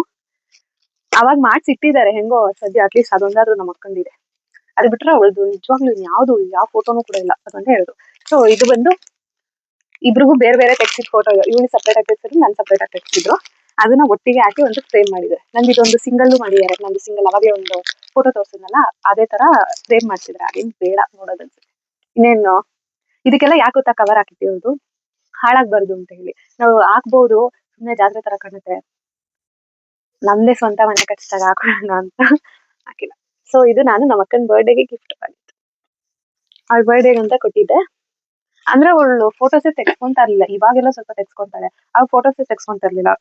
ಅವಾಗ ಮಾಡ್ಸಿಟ್ಟಿದ್ದಾರೆ ಹೆಂಗೋ ಸದ್ಯ. ಅಟ್ಲೀಸ್ಟ್ ಅದೊಂದಾದ್ರು ನಮ್ಮ ಅಕ್ಕಂದಿದೆ. ಅದು ಬಿಟ್ರೆ ಅವಳದು ನಿಜವಾಗ್ಲೂ ಯಾವ ಫೋಟೋನು ಕೂಡ ಇಲ್ಲ, ಅದೊಂದೇ ಹೇಳುದು. ಸೊ ಇದು ಬಂದು ಇಬ್ರಿಗೂ ಬೇರೆ ಬೇರೆ ತೆಗ್ಸಿದ್ ಫೋಟೋ. ಇವಳು ಸಪ್ರೇಟ್ ಆಗಿ ತೆಗ್ಸಿದ್ರು, ನನ್ ಸಪ್ರೇಟ್ ಆಗಿ ತೆಗ್ಸಿದ್ರು. ಅದನ್ನ ಒಟ್ಟಿಗೆ ಹಾಕಿ ಒಂದು ಫ್ರೇಮ್ ಮಾಡಿದ್ದಾರೆ. ನಂದು ಇದೊಂದು ಸಿಂಗಲ್ ಮಾಡಿದ್ದಾರೆ. ನಂದು ಸಿಂಗಲ್ ಅವಾಗಲೇ ಒಂದು ಫೋಟೋ ತೋರ್ಸಿದ್ನಲ್ಲ, ಅದೇ ತರ ಫ್ರೇಮ್ ಮಾಡ್ಸಿದ್ರೆ. ಅದೇನ್ ಬೇಡ ನೋಡೋದನ್ಸುತ್ತೆ. ಇನ್ನೇನು ಇದಕ್ಕೆಲ್ಲ ಯಾಕೆ ಗೊತ್ತಾ ಕವರ್ ಹಾಕಿಟ್ಟಿರೋದು, ಹಾಳಾಗ್ಬಾರ್ದು ಅಂತ ಹೇಳಿ. ನಾವು ಹಾಕ್ಬೋದು, ಸುಮ್ಮನೆ ಜಾತ್ರೆ ತರ ಕಾಣುತ್ತೆ, ನಮ್ದೇ ಸ್ವಂತ ಮನೆ ಕಟ್ಟಿಸಿದಾಗ ಹಾಕೋಣ ಅಂತ ಹಾಕಿಲ್ಲ. ಸೊ ಇದು ನಾನು ನಮ್ಮ ಅಕ್ಕನ ಬರ್ಡೇಗೆ ಗಿಫ್ಟ್ ಮಾಡಿದ್ದು, ಅವಳ ಬರ್ಡೇಗೆ ಅಂತ ಕೊಟ್ಟಿದ್ದೆ. ಅಂದ್ರೆ ಅವಳು ಫೋಟೋಸೇ ತೆಗ್ಸ್ಕೊಂತಾ ಇರ್ಲಿಲ್ಲ, ಇವಾಗೆಲ್ಲ ಸ್ವಲ್ಪ ತೆಗ್ಸ್ಕೊಂತಾಳೆ, ಆ ಫೋಟೋಸೇ ತೆಗ್ಸ್ಕೊಂತಾ ಇರ್ಲಿಲ್ಲ.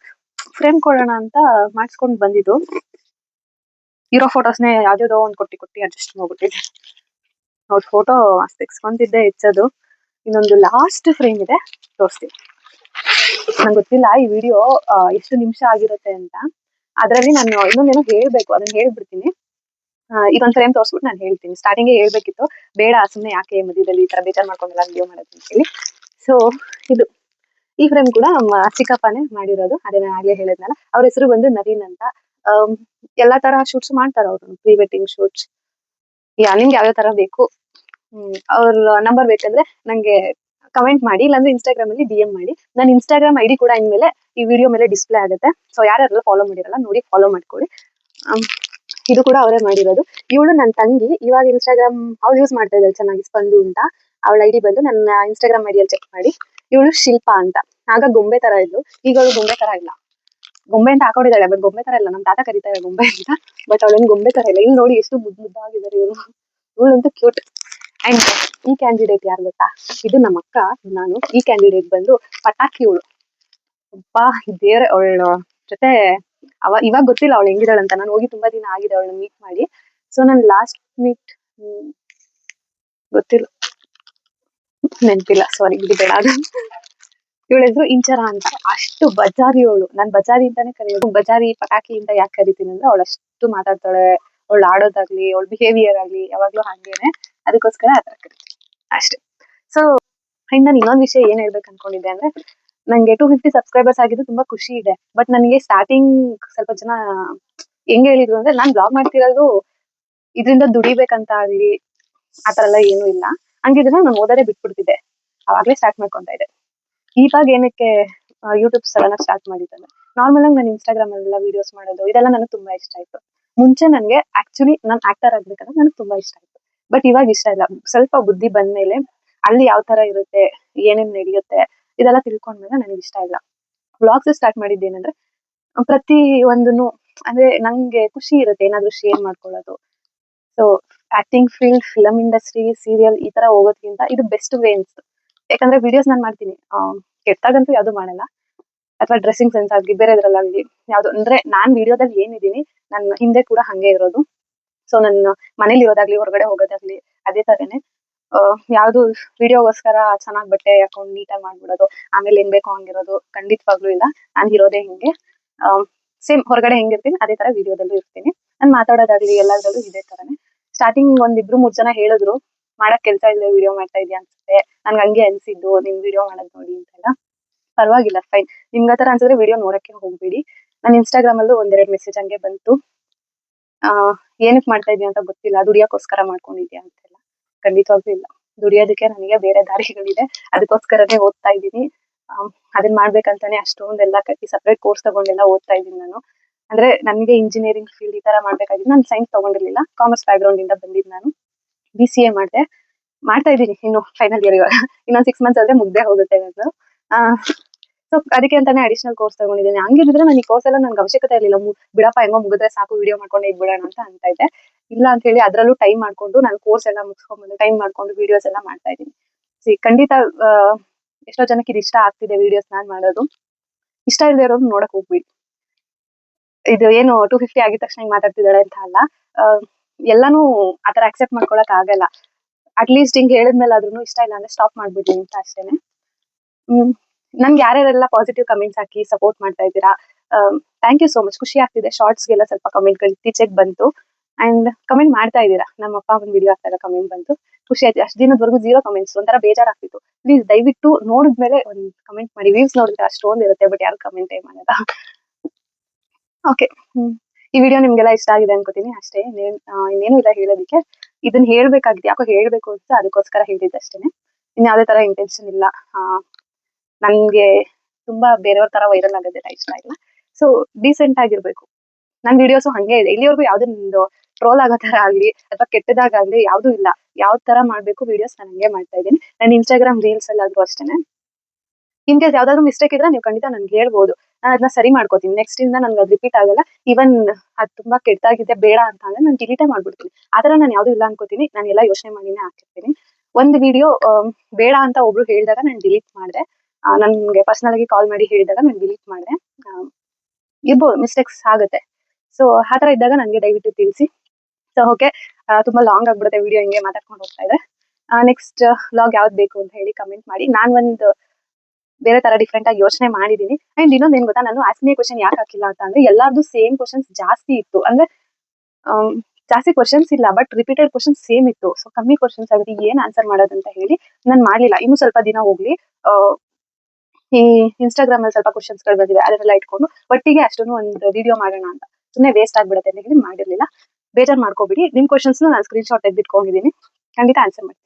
ಫ್ರೇಮ್ ಕೊಡೋಣ ಅಂತ ಮಾಡಿಸ್ಕೊಂಡ್ ಬಂದಿದ್ದು, ಇರೋ ಫೋಟೋಸ್ನೇ ಯಾವ್ದಾವ್ದೋ ಒಂದ್ ಕೊಟ್ಟಿ ಅಡ್ಜಸ್ಟ್ ಮಾಡ್ಬಿಟ್ಟಿದ್ದೆ. ಅವ್ರ ಫೋಟೋ ತೆಗ್ಸ್ಕೊಂತಿದ್ದೆ ಹೆಚ್ಚದು. ಇನ್ನೊಂದು ಲಾಸ್ಟ್ ಫ್ರೇಮ್ ಇದೆ, ತೋರಿಸ್ತೀನಿ. ನಂಗೆ ಗೊತ್ತಿಲ್ಲ ಈ ವಿಡಿಯೋ ಎಷ್ಟು ನಿಮಿಷ ಆಗಿರುತ್ತೆ ಅಂತ, ಅದ್ರಲ್ಲಿ ನಾನು ಇನ್ನೊಂದೇನೋ ಹೇಳ್ಬೇಕು, ಅದನ್ನ ಹೇಳ್ಬಿಡ್ತೀನಿ. ಇದೊಂದ್ ಫ್ರೇಮ್ ತೋರಿಸ್ಬಿಟ್ಟು ನಾನು ಹೇಳ್ತೀನಿ. ಸ್ಟಾರ್ಟಿಂಗ್ ಹೇಳ್ಬೇಕಿತ್ತು, ಬೇಡ ಸುಮ್ಮನೆ ಯಾಕೆ ಮಧ್ಯದಲ್ಲಿ ಈ ತರ ಬೇಜಾರ್ ಮಾಡ್ಕೊಂಡೆಲ್ಲ ವಿಡಿಯೋ ಮಾಡೋದು ಅಂತ ಹೇಳಿ. ಸೊ ಇದು ಈ ಫ್ರೇಮ್ ಕೂಡ ನಮ್ಮ ಚಿಕ್ಕಪ್ಪನೇ ಮಾಡಿರೋದು, ಅದೇ ನಾನು ಆಗ್ಲೇ ಹೇಳಿದ್ನಲ್ಲ. ಅವ್ರ ಹೆಸರು ಬಂದು ನವೀನ್ ಅಂತ. ಎಲ್ಲಾ ತರ ಶೂಟ್ಸ್ ಮಾಡ್ತಾರ ಅವ್ರು, ಪ್ರೀ ವೆಡ್ಡಿಂಗ್ ಶೂಟ್ಸ್. ನಿಮ್ಗೆ ಯಾವ್ಯಾವ ತರ ಬೇಕು, ಅವ್ರ ನಂಬರ್ ಬೇಕಂದ್ರೆ ನಂಗೆ ಕಮೆಂಟ್ ಮಾಡಿ, ಇಲ್ಲಾಂದ್ರೆ ಇನ್ಸ್ಟಾಗ್ರಾಮ್ ಅಲ್ಲಿ DM ಮಾಡಿ. ನನ್ನ ಇನ್ಸ್ಟಾಗ್ರಾಮ್ ID ಕೂಡ ಇನ್ಮೇಲೆ ಈ ವಿಡಿಯೋ ಮೇಲೆ ಡಿಸ್ಪ್ಲೇ ಆಗುತ್ತೆ. ಸೊ ಯಾರೆಲ್ಲ ಫಾಲೋ ಮಾಡಿರಲ್ಲ ನೋಡಿ ಫಾಲೋ ಮಾಡ್ಕೊಳ್ಳಿ. ಇದು ಕೂಡ ಅವರೇ ಮಾಡಿರೋದು. ಇವಳು ನನ್ನ ತಂಗಿ, ಇವಾಗ ಇನ್ಸ್ಟಾಗ್ರಾಮ್ ಅವಳು ಯೂಸ್ ಮಾಡ್ತಾ ಇದ್ದಾಳೆ ಚೆನ್ನಾಗಿ, ಸ್ಪಂದು ಅಂತ ಅವಳ ID ಬಂದು. ನನ್ನ ಇನ್ಸ್ಟಾಗ್ರಾಮ್ ಐಡಿಯಲ್ಲಿ ಚೆಕ್ ಮಾಡಿ. ಇವಳು ಶಿಲ್ಪಾ ಅಂತ. ಆಗ ಗೊಂಬೆ ತರ ಇದ್ಲು, ಈಗ ಅವಳು ಗೊಂಬೆ ತರ ಇಲ್ಲ. ಗೊಂಬೆ ಅಂತ ಹಾಕೊಂಡಿದ್ದಾಳೆ, ಬಟ್ ಗೊಂಬೆ ತರ ಇಲ್ಲ. ನಮ್ ತಾತ ಕರೀತಾರೆ ಗೊಂಬೆ ಅಂತ, ಬಟ್ ಅವಳೇನು ಗೊಂಬೆ ತರ ಇಲ್ಲ. ಇಲ್ಲಿ ನೋಡಿ ಎಷ್ಟು ಮುದ್ದಾಗಿದ್ದಾರೆ ಇವರು, ಇವಳಂತೂ ಕ್ಯೂಟ್. ಅಂಡ್ ಈ ಕ್ಯಾಂಡಿಡೇಟ್ ಯಾರು ಗೊತ್ತಾ, ಇದು ನಮ್ಮ ಅಕ್ಕ, ನಾನು. ಈ ಕ್ಯಾಂಡಿಡೇಟ್ ಬಂದು ಪಟಾಕಿ. ಇವಳು ಅಪ್ಪಾ ದೇವ್ರ, ಅವಳ ಜೊತೆ ಇವಾಗ ಗೊತ್ತಿಲ್ಲ ಅವಳು ಹೆಂಗಿದಾಳೆ ಅಂತ. ನಾನು ಹೋಗಿ ತುಂಬಾ ದಿನ ಆಗಿದೆ ಅವಳನ್ನ ಮೀಟ್ ಮಾಡಿ. ಸೊ ನನ್ ಲಾಸ್ಟ್ ಮೀಟ್ ಗೊತ್ತಿಲ್ಲ, ನೆನಪಿಲ್ಲ, ಸಾರಿ, ಇದು ಬೇಡ. ಇವಳ ಹೆಸರು ಇಂಚರ ಅಂತ. ಅಷ್ಟು ಬಜಾರಿ ಅವಳು, ನಾನ್ ಬಜಾರಿ ಅಂತಾನೆ ಕರೆಯೋದು. ಬಜಾರಿ ಪಟಾಕಿ ಅಂತ ಯಾಕೆ ಕರಿತೀನಿ ಅಂದ್ರೆ ಅವಳು ಅಷ್ಟು ಮಾತಾಡ್ತಾಳೆ, ಅವಳು ಆಡೋದಾಗ್ಲಿ, ಅವಳ ಬಿಹೇವಿಯರ್ ಆಗ್ಲಿ ಯಾವಾಗ್ಲೂ ಹಾಗೇನೆ, ಅದಕ್ಕೋಸ್ಕರ ಆತರ ಕರಿತೀನಿ ಅಷ್ಟೇ. ಸೊ ನಾನು ಇನ್ನೊಂದ್ ವಿಷಯ ಏನ್ ಹೇಳ್ಬೇಕು ಅನ್ಕೊಂಡಿದ್ದೆ ಅಂದ್ರೆ, ನಂಗೆ 250 ಸಬ್ಸ್ಕ್ರೈಬರ್ಸ್ ಆಗಿದ್ದು ತುಂಬಾ ಖುಷಿ ಇದೆ. ಬಟ್ ನನಗೆ ಸ್ಟಾರ್ಟಿಂಗ್ ಸ್ವಲ್ಪ ಜನ ಹೆಂಗ್ ಹೇಳಿದ್ರು ಅಂದ್ರೆ, ನಾನ್ ಬ್ಲಾಗ್ ಮಾಡ್ತಿರೋದು ಇದರಿಂದ ದುಡಿಬೇಕಂತ ಆಗ್ಲಿ ಆತರ ಎಲ್ಲ ಏನು ಇಲ್ಲ, ಹಂಗಿದ್ರೆ ನಾನು ಓದೋದೇ ಬಿಟ್ಬಿಡ್ತಿದ್ದೆ, ಅವಾಗ್ಲೇ ಸ್ಟಾರ್ಟ್ ಮಾಡ್ಕೊಂತ ಇದ್ದೆ. ಇವಾಗ ಏನಕ್ಕೆ ಯೂಟ್ಯೂಬ್ ಸಡನ್ ಆಗಿ ಸ್ಟಾರ್ಟ್ ಮಾಡಿದ್ದೆ, ನಾರ್ಮಲ್ ಆಗಿ ನಾನು ಇನ್ಸ್ಟಾಗ್ರಾಮ್ ಅಲ್ಲೆಲ್ಲ ವಿಡಿಯೋಸ್ ಮಾಡೋದು ಇದೆಲ್ಲ ನನಗೆ ತುಂಬಾ ಇಷ್ಟ ಆಯ್ತು. ಮುಂಚೆ ನನಗೆ ಆಕ್ಚುಲಿ ನಾನು ಆಕ್ಟರ್ ಆಗ್ಬೇಕಂದ್ರೆ ನನಗೆ ತುಂಬಾ ಇಷ್ಟ ಆಯ್ತು, ಬಟ್ ಇವಾಗ ಇಷ್ಟ ಇಲ್ಲ. ಸ್ವಲ್ಪ ಬುದ್ಧಿ ಬಂದ್ಮೇಲೆ ಅಲ್ಲಿ ಯಾವ ತರ ಇರುತ್ತೆ, ಏನೇನ್ ನಡೆಯುತ್ತೆ ಇದೆಲ್ಲ ತಿಳ್ಕೊಂಡ್ಮೇಲೆ ನನಗೆ ಇಷ್ಟ ಇಲ್ಲ. ವ್ಲಾಗ್ಸ್ ಸ್ಟಾರ್ಟ್ ಮಾಡಿದ್ದೇನಂದ್ರೆ, ಪ್ರತಿ ಒಂದನ್ನು ಅಂದ್ರೆ ನಂಗೆ ಖುಷಿ ಇರುತ್ತೆ ಏನಾದ್ರು ಶೇರ್ ಮಾಡ್ಕೊಳ್ಳೋದು. So acting field, film industry, serial ಈ ತರ ಹೋಗೋದ್ಕಿಂತ ಇದು ಬೆಸ್ಟ್ ವೇ ಅನ್ಸ್ತು. ಯಾಕಂದ್ರೆ ವಿಡಿಯೋಸ್ ನಾನು ಮಾಡ್ತೀನಿ, ಕೆಟ್ಟಾಗಂತೂ ಯಾವ್ದು ಮಾಡಲ್ಲ. ಅಥವಾ ಡ್ರೆಸ್ಸಿಂಗ್ ಸೆನ್ಸ್ ಆಗ್ಲಿ, ಬೇರೆದ್ರಲ್ಲಾಗ್ಲಿ ಯಾವ್ದು ಅಂದ್ರೆ, ನಾನ್ ವಿಡಿಯೋದಲ್ಲಿ ಏನಿದ್ದೀನಿ ನನ್ನ ಹಿಂದೆ ಕೂಡ ಹಂಗೆ ಇರೋದು. ಸೊ ನನ್ನ ಮನೇಲಿ ಇರೋದಾಗ್ಲಿ, ಹೊರಗಡೆ ಹೋಗೋದಾಗ್ಲಿ ಅದೇ ತರನೇ. ಯಾವ್ದು ವಿಡಿಯೋಗೋಸ್ಕರ ಚೆನ್ನಾಗ್ ಬಟ್ಟೆ ಹಾಕೊಂಡು ನೀಟಾಗಿ ಮಾಡ್ಬಿಡೋದು, ಆಮೇಲೆ ಹೆಂಗ್ ಬೇಕೋ ಹಂಗಿರೋದು ಖಂಡಿತವಾಗ್ಲೂ ಇಲ್ಲ. ನಾನ್ ಇರೋದೇ ಹಿಂಗೆ, ಸೇಮ್ ಹೊರಗಡೆ ಹೆಂಗಿರ್ತೀನಿ ಅದೇ ತರ ವಿಡಿಯೋದಲ್ಲೂ ಇರ್ತೀನಿ. ನಾನ್ ಮಾತಾಡೋದಾಗ್ಲಿ ಎಲ್ಲದ್ರಲ್ಲೂ ಇದೇ ತರನೇ. ಸ್ಟಾರ್ಟಿಂಗ್ 1-2-3 ಜನ ಹೇಳಿದ್ರು, ಮಾಡಕ್ ಕೆಲ್ಸ ಇಲ್ಲ ವಿಡಿಯೋ ಮಾಡ್ತಾ ಇದೀಯ ಅನ್ಸುತ್ತೆ, ನನ್ಗೆ ಹಂಗೆ ಅನ್ಸಿದ್ದು ನಿಮ್ ವಿಡಿಯೋ ಮಾಡೋದ್ ನೋಡಿ ಅಂತೆಲ್ಲ. ಪರವಾಗಿಲ್ಲ, ಫೈನ್. ನಿಮ್ಗೆ ಆತರ ಅನ್ಸಿದ್ರೆ ವಿಡಿಯೋ ನೋಡಕ್ಕೆ ಹೋಗ್ಬೇಡಿ. ನಾನು ಇನ್ಸ್ಟಾಗ್ರಾಮ್ ಅಲ್ಲೂ 1-2 ಮೆಸೇಜ್ ಹಂಗೆ ಬಂತು, ಏನಕ್ ಮಾಡ್ತಾ ಇದೀಯ ಅಂತ ಗೊತ್ತಿಲ್ಲ, ದುಡಿಯೋಕ್ಕೋಸ್ಕರ ಮಾಡ್ಕೊಂಡಿದ್ಯಾ ಅಂತೆಲ್ಲ. ಖಂಡಿತವಾಗ್ಲೂ ಇಲ್ಲ, ದುಡಿಯೋದಕ್ಕೆ ನನಗೆ ಬೇರೆ ದಾರಿಗಳಿದೆ, ಅದಕ್ಕೋಸ್ಕರನೇ ಓದ್ತಾ ಇದ್ದೀನಿ. ಅದನ್ನ ಮಾಡ್ಬೇಕಂತಾನೆ ಅಷ್ಟೊಂದೆಲ್ಲ ಕಟ್ಟಿ ಸಪ್ರೇಟ್ ಕೋರ್ಸ್ ತಗೊಂಡೆಲ್ಲ ಓದ್ತಾ ಇದ್ದೀನಿ ನಾನು. ಅಂದ್ರೆ ನನಗೆ ಇಂಜಿನಿಯರಿಂಗ್ ಫೀಲ್ಡ್ ಈ ತರ ಮಾಡ್ಬೇಕಾಗಿದ್ದು, ನಾನು ಸೈನ್ಸ್ ತಗೊಂಡಿರ್ಲಿಲ್ಲ, ಕಾಮರ್ಸ್ ಬ್ಯಾಕ್ ಗ್ರೌಂಡ್ ಇಂದ ಬಂದಿದ್ದು ನಾನು. BCA ಮಾಡ್ತಾ ಇದ್ದೀನಿ, ಇನ್ನು ಫೈನಲ್ ಇಯರ್. ಇವಾಗ ಇನ್ನೊಂದ್ 6 ಮಂತ್ಸ್ ಆದ್ರೆ ಮುಗ್ದೇ ಹೋಗುತ್ತೆ ಅದು. ಸೊ ಅದಕ್ಕೆ ಅಂತಾನೆ ಅಡಿಷನಲ್ ಕೋರ್ಸ್ ತಗೊಂಡಿದ್ದೀನಿ. ಹಂಗಿದ್ರೆ ನಾನು ಈ ಕೋರ್ಸ್ ಎಲ್ಲ ನನ್ಗೆ ಅವಶ್ಯಕತೆ ಇರಲಿಲ್ಲ, ಬಿಡಪ್ಪ ಹೆಂಗೋ ಮುಗಿದ್ರೆ ಸಾಕು, ವಿಡಿಯೋ ಮಾಡ್ಕೊಂಡು ಇದ್ಬಿಡೋಣ ಅಂತ ಇದ್ದೆ. ಇಲ್ಲ ಅಂತ ಹೇಳಿ ಅದ್ರಲ್ಲೂ ಟೈಮ್ ಮಾಡ್ಕೊಂಡು ನಾನು ಕೋರ್ಸ್ ಎಲ್ಲ ಮುಗಿಸ್ಕೊಂಡ್ಬಂದು ಟೈಮ್ ಮಾಡ್ಕೊಂಡು ವಿಡಿಯೋಸ್ ಎಲ್ಲ ಮಾಡ್ತಾ ಇದ್ದೀನಿ. ಖಂಡಿತ ಎಷ್ಟೋ ಜನಕ್ಕೆ ಇದು ಇಷ್ಟ ಆಗ್ತಿದೆ ವಿಡಿಯೋಸ್ ನಾನ್ ಮಾಡೋದು. ಇಷ್ಟ ಇಲ್ಲದೆ ಇರೋರು ನೋಡಕ್ ಹೋಗ್ಬಿಡಿ. ಇದು ಏನು 250 ಆಗಿದ ತಕ್ಷಣ ಹಿಂಗ್ ಮಾತಾಡ್ತಿದ್ದಾಳೆ ಅಂತ ಅಲ್ಲ, ಎಲ್ಲಾನು ಆತರ ಅಕ್ಸೆಪ್ಟ್ ಮಾಡ್ಕೊಳಕ್ ಆಗಲ್ಲ. ಅಟ್ಲೀಸ್ಟ್ ಹಿಂಗ್ ಹೇಳಿದ್ಮೇಲೆ ಆದ್ರೂ ಇಷ್ಟ ಇಲ್ಲ ಅಂದ್ರೆ ಸ್ಟಾಪ್ ಮಾಡ್ಬಿಡಿ ಅಂತ ಅಷ್ಟೇನೆ. ನನ್ಗೆ ಯಾರ್ಯಾರೆಲ್ಲ ಪಾಸಿಟಿವ್ ಕಮೆಂಟ್ಸ್ ಹಾಕಿ ಸಪೋರ್ಟ್ ಮಾಡ್ತಾ ಇದ್ದೀರಾ, ಥ್ಯಾಂಕ್ ಯು ಸೋ ಮಚ್. ಖುಷಿ ಆಗ್ತಿದೆ. ಶಾರ್ಟ್ಸ್ಗೆಲ್ಲ ಸ್ವಲ್ಪ ಕಮೆಂಟ್ಗಳು ಇತ್ತೀಚೆಗೆ ಬಂತು, ಅಂಡ್ ಕಮೆಂಟ್ ಮಾಡ್ತಾ ಇದ್ದೀರಾ. ನಮ್ಮ ಅಪ್ಪ ಒಂದು ವಿಡಿಯೋ ಹಾಕ್ತಾರೆ, ಕಮೆಂಟ್ ಬಂತು, ಖುಷಿ ಆಯ್ತು. ಅಷ್ಟು ದಿನದವರೆಗೂ 0 ಕಮೆಂಟ್ಸ್, ಒಂಥರ ಬೇಜಾರಾಗ್ತಿತ್ತು. ಪ್ಲೀಸ್ ದಯವಿಟ್ಟು ನೋಡಿದ್ಮೇಲೆ ಒಂದು ಕಮೆಂಟ್ ಮಾಡಿ. ವ್ಯೂಸ್ ನೋಡಿದ್ರೆ ಅಷ್ಟೊಂದು ಇರುತ್ತೆ, ಬಟ್ ಯಾರು ಕಮೆಂಟ್ ಮಾಡಲ್ಲ. ಓಕೆ, ಈ ವಿಡಿಯೋ ನಿಮ್ಗೆಲ್ಲ ಇಷ್ಟ ಆಗಿದೆ ಅನ್ಕೋತೀನಿ ಅಷ್ಟೇ. ಇನ್ನೇನು ಇಲ್ಲ ಹೇಳೋದಕ್ಕೆ, ಇದನ್ನ ಹೇಳ್ಬೇಕಾಗಿದೆ, ಯಾಕೋ ಹೇಳ್ಬೇಕು ಅಂತ ಅದಕ್ಕೋಸ್ಕರ ಹೇಳಿದ್ದೆ ಅಷ್ಟೇನೆ. ಇನ್ ಯಾವ್ದೇ ತರ ಇಂಟೆನ್ಷನ್ ಇಲ್ಲ. ನನ್ಗೆ ತುಂಬಾ ಬೇರೆಯವ್ರ ತರ ವೈರಲ್ ಆಗೋದೆಲ್ಲ ಇಷ್ಟ ಇಲ್ಲ. ಸೊ ಡೀಸೆಂಟ್ ಆಗಿರ್ಬೇಕು. ನನ್ ವಿಡಿಯೋಸು ಹಂಗೆ ಇದೆ, ಇಲ್ಲಿವರೆಗೂ ಯಾವ್ದು ನಿಮ್ದು ಟ್ರೋಲ್ ಆಗೋ ತರ ಆಗ್ಲಿ ಅಥವಾ ಕೆಟ್ಟದಾಗ್ಲಿ ಯಾವ್ದು ಇಲ್ಲ. ಯಾವ ತರ ಮಾಡ್ಬೇಕು ವಿಡಿಯೋಸ್ ನಾನು ಹಂಗೆ ಮಾಡ್ತಾ ಇದ್ದೀನಿ. ನನ್ನ ಇನ್ಸ್ಟಾಗ್ರಾಮ್ ರೀಲ್ಸ್ ಅಲ್ಲಾದ್ರೂ ಅಷ್ಟೇನೆ. ಇನ್ ಕೇಸ್ ಯಾವ್ದಾದ್ರು ಮಿಸ್ಟೇಕ್ ಇದ್ರೆ ನೀವು ಖಂಡಿತ ನನ್ಗೆ ಹೇಳ್ಬೋದು. ನಾನು ಅದನ್ನ ಸರಿ ಮಾಡ್ಕೋತೀನಿ. ನೆಕ್ಸ್ಟ್ ಇಂದ ನನ್ಗೆ ಅದು ರಿಪೀಟ್ ಆಗಲ್ಲ. ಇವನ್ ಅದು ತುಂಬಾ ಕೆಟ್ಟದಾಗಿದೆ ಬೇಡ ಅಂತ ಅಂದ್ರೆ ನಾನು ಡಿಲೀಟೇ ಮಾಡ್ಬಿಡ್ತೀನಿ. ಆತರ ನಾನು ಯಾವ್ದು ಇಲ್ಲ ಅನ್ಕೋತೀನಿ. ನಾನು ಎಲ್ಲ ಯೋಚನೆ ಮಾಡಿನೇ ಹಾಕಿರ್ತೀನಿ. ಒಂದು ವಿಡಿಯೋ ಬೇಡ ಅಂತ ಒಬ್ರು ಹೇಳಿದಾಗ ನಾನು ಡಿಲೀಟ್ ಮಾಡಿದೆ. ನನ್ಗೆ ಪರ್ಸನಲ್ ಆಗಿ ಕಾಲ್ ಮಾಡಿ ಹೇಳಿದಾಗ ನಾನು ಡಿಲೀಟ್ ಮಾಡಿದೆ. ಇರ್ಬೋದು ಮಿಸ್ಟೇಕ್ಸ್ ಆಗುತ್ತೆ. ಸೊ ಆತರ ಇದ್ದಾಗ ನನಗೆ ದಯವಿಟ್ಟು ತಿಳಿಸಿ. ಸೊ ಓಕೆ, ತುಂಬಾ ಲಾಂಗ್ ಆಗ್ಬಿಡುತ್ತೆ ವಿಡಿಯೋ, ಹಿಂಗೆ ಮಾತಾಡ್ಕೊಂಡು ಹೋಗ್ತಾ ಇದೆ. ನೆಕ್ಸ್ಟ್ ವ್ಲಾಗ್ ಯಾವ್ದು ಬೇಕು ಅಂತ ಹೇಳಿ ಕಮೆಂಟ್ ಮಾಡಿ. ನಾನು ಒಂದು ಬೇರೆ ತರ ಡಿಫ್ರೆಂಟ್ ಆಗಿ ಯೋಚನೆ ಮಾಡಿದೀನಿ. ಅಂಡ್ ಇನ್ನೊಂದು ಏನ್ ಗೊತ್ತಾ, ನಾನು ಆಸ್ಮಿ ಕ್ವಶನ್ ಯಾಕೆ ಹಾಕಿಲ್ಲ ಅಂತ ಅಂದ್ರೆ ಎಲ್ಲಾರ್ದು ಸೇಮ್ ಕ್ವಶನ್ಸ್ ಜಾಸ್ತಿ ಇತ್ತು. ಅಂದ್ರೆ ಜಾಸ್ತಿ ಕ್ವಶನ್ಸ್ ಇಲ್ಲ, ಬಟ್ ರಿಪೀಟೆಡ್ ಕ್ವಶನ್ಸ್ ಸೇಮ್ ಇತ್ತು. ಸೊ ಕಮ್ಮಿ ಕ್ವಶನ್ಸ್ ಆಗುತ್ತೆ, ಏನ್ ಆನ್ಸರ್ ಮಾಡೋದಂತ ಹೇಳಿ ನಾನು ಮಾಡ್ಲಿಲ್ಲ. ಇನ್ನು ಸ್ವಲ್ಪ ದಿನ ಹೋಗ್ಲಿ, ಈ ಇನ್ಸ್ಟಾಗ್ರಾಮ್ ಅಲ್ಲಿ ಸ್ವಲ್ಪ ಕ್ವಶನ್ಸ್ ಗಳು ಬಂದಿದೆ, ಅದನ್ನೆಲ್ಲ ಇಟ್ಕೊಂಡು ಒಟ್ಟಿಗೆ ಅಷ್ಟೊಂದು ಒಂದು ವಿಡಿಯೋ ಮಾಡೋಣ ಅಂತ. ಸುಮ್ಮನೆ ವೇಸ್ಟ್ ಆಗ್ಬಿಡುತ್ತೆ ಅಂತ ಹೇಳಿ ಮಾಡಿರ್ಲಿಲ್ಲ. ಬೇಜಾರ್ ಮಾಡ್ಕೋಬಿಡಿ. ನಿಮ್ ಕ್ವಶನ್ಸ್ ನಾನು ಸ್ಕ್ರೀನ್ ಶಾಟ್ ತೆಗೆದಿಟ್ಕೊಂಡಿದ್ದೀನಿ, ಖಂಡಿತ ಆನ್ಸರ್ ಮಾಡ್ತೀನಿ.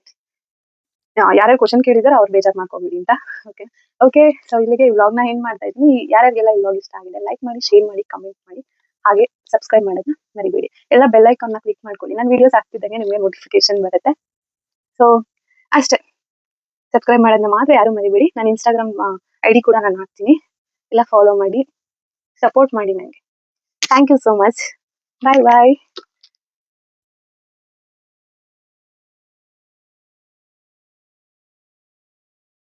ಯಾರ್ಯಾರು ಕ್ವಶನ್ ಕೇಳಿದಾರೆ ಅವ್ರು ಬೇಜಾರ್ ಮಾಡ್ಕೋಬಿಡಿ ಅಂತ. ಓಕೆ ಓಕೆ, ಸೊ ಇಲ್ಲಿಗೆ ಈ ವ್ಲಾಗ್ ನ ಏನ್ ಮಾಡ್ತಾ ಇದ್ದೀನಿ. ಯಾರ್ಯಾರಿಗೆಲ್ಲ ಈ ವ್ಲಾಗ್ ಇಷ್ಟ ಆಗಿದೆ ಲೈಕ್ ಮಾಡಿ, ಶೇರ್ ಮಾಡಿ, ಕಮೆಂಟ್ ಮಾಡಿ, ಹಾಗೆ ಸಬ್ಸ್ಕ್ರೈಬ್ ಮಾಡೋದನ್ನ ಮರಿಬೇಡಿ. ಎಲ್ಲ ಬೆಲ್ ಐಕಾನ್ ನ ಕ್ಲಿಕ್ ಮಾಡ್ಕೊಳ್ಳಿ. ನಾನು ವಿಡಿಯೋಸ್ ಹಾಕ್ತಿದ್ದಂಗೆ ನಿಮಗೆ ನೋಟಿಫಿಕೇಶನ್ ಬರುತ್ತೆ. ಸೊ ಅಷ್ಟೇ, ಸಬ್ಸ್ಕ್ರೈಬ್ ಮಾಡೋದನ್ನ ಮಾತ್ರ ಯಾರು ಮರಿಬೇಡಿ. ನಾನು ಇನ್ಸ್ಟಾಗ್ರಾಮ್ ID ಕೂಡ ನಾನು ಹಾಕ್ತೀನಿ, ಎಲ್ಲ ಫಾಲೋ ಮಾಡಿ, ಸಪೋರ್ಟ್ ಮಾಡಿ ನನಗೆ. Thank you so much. Bye bye.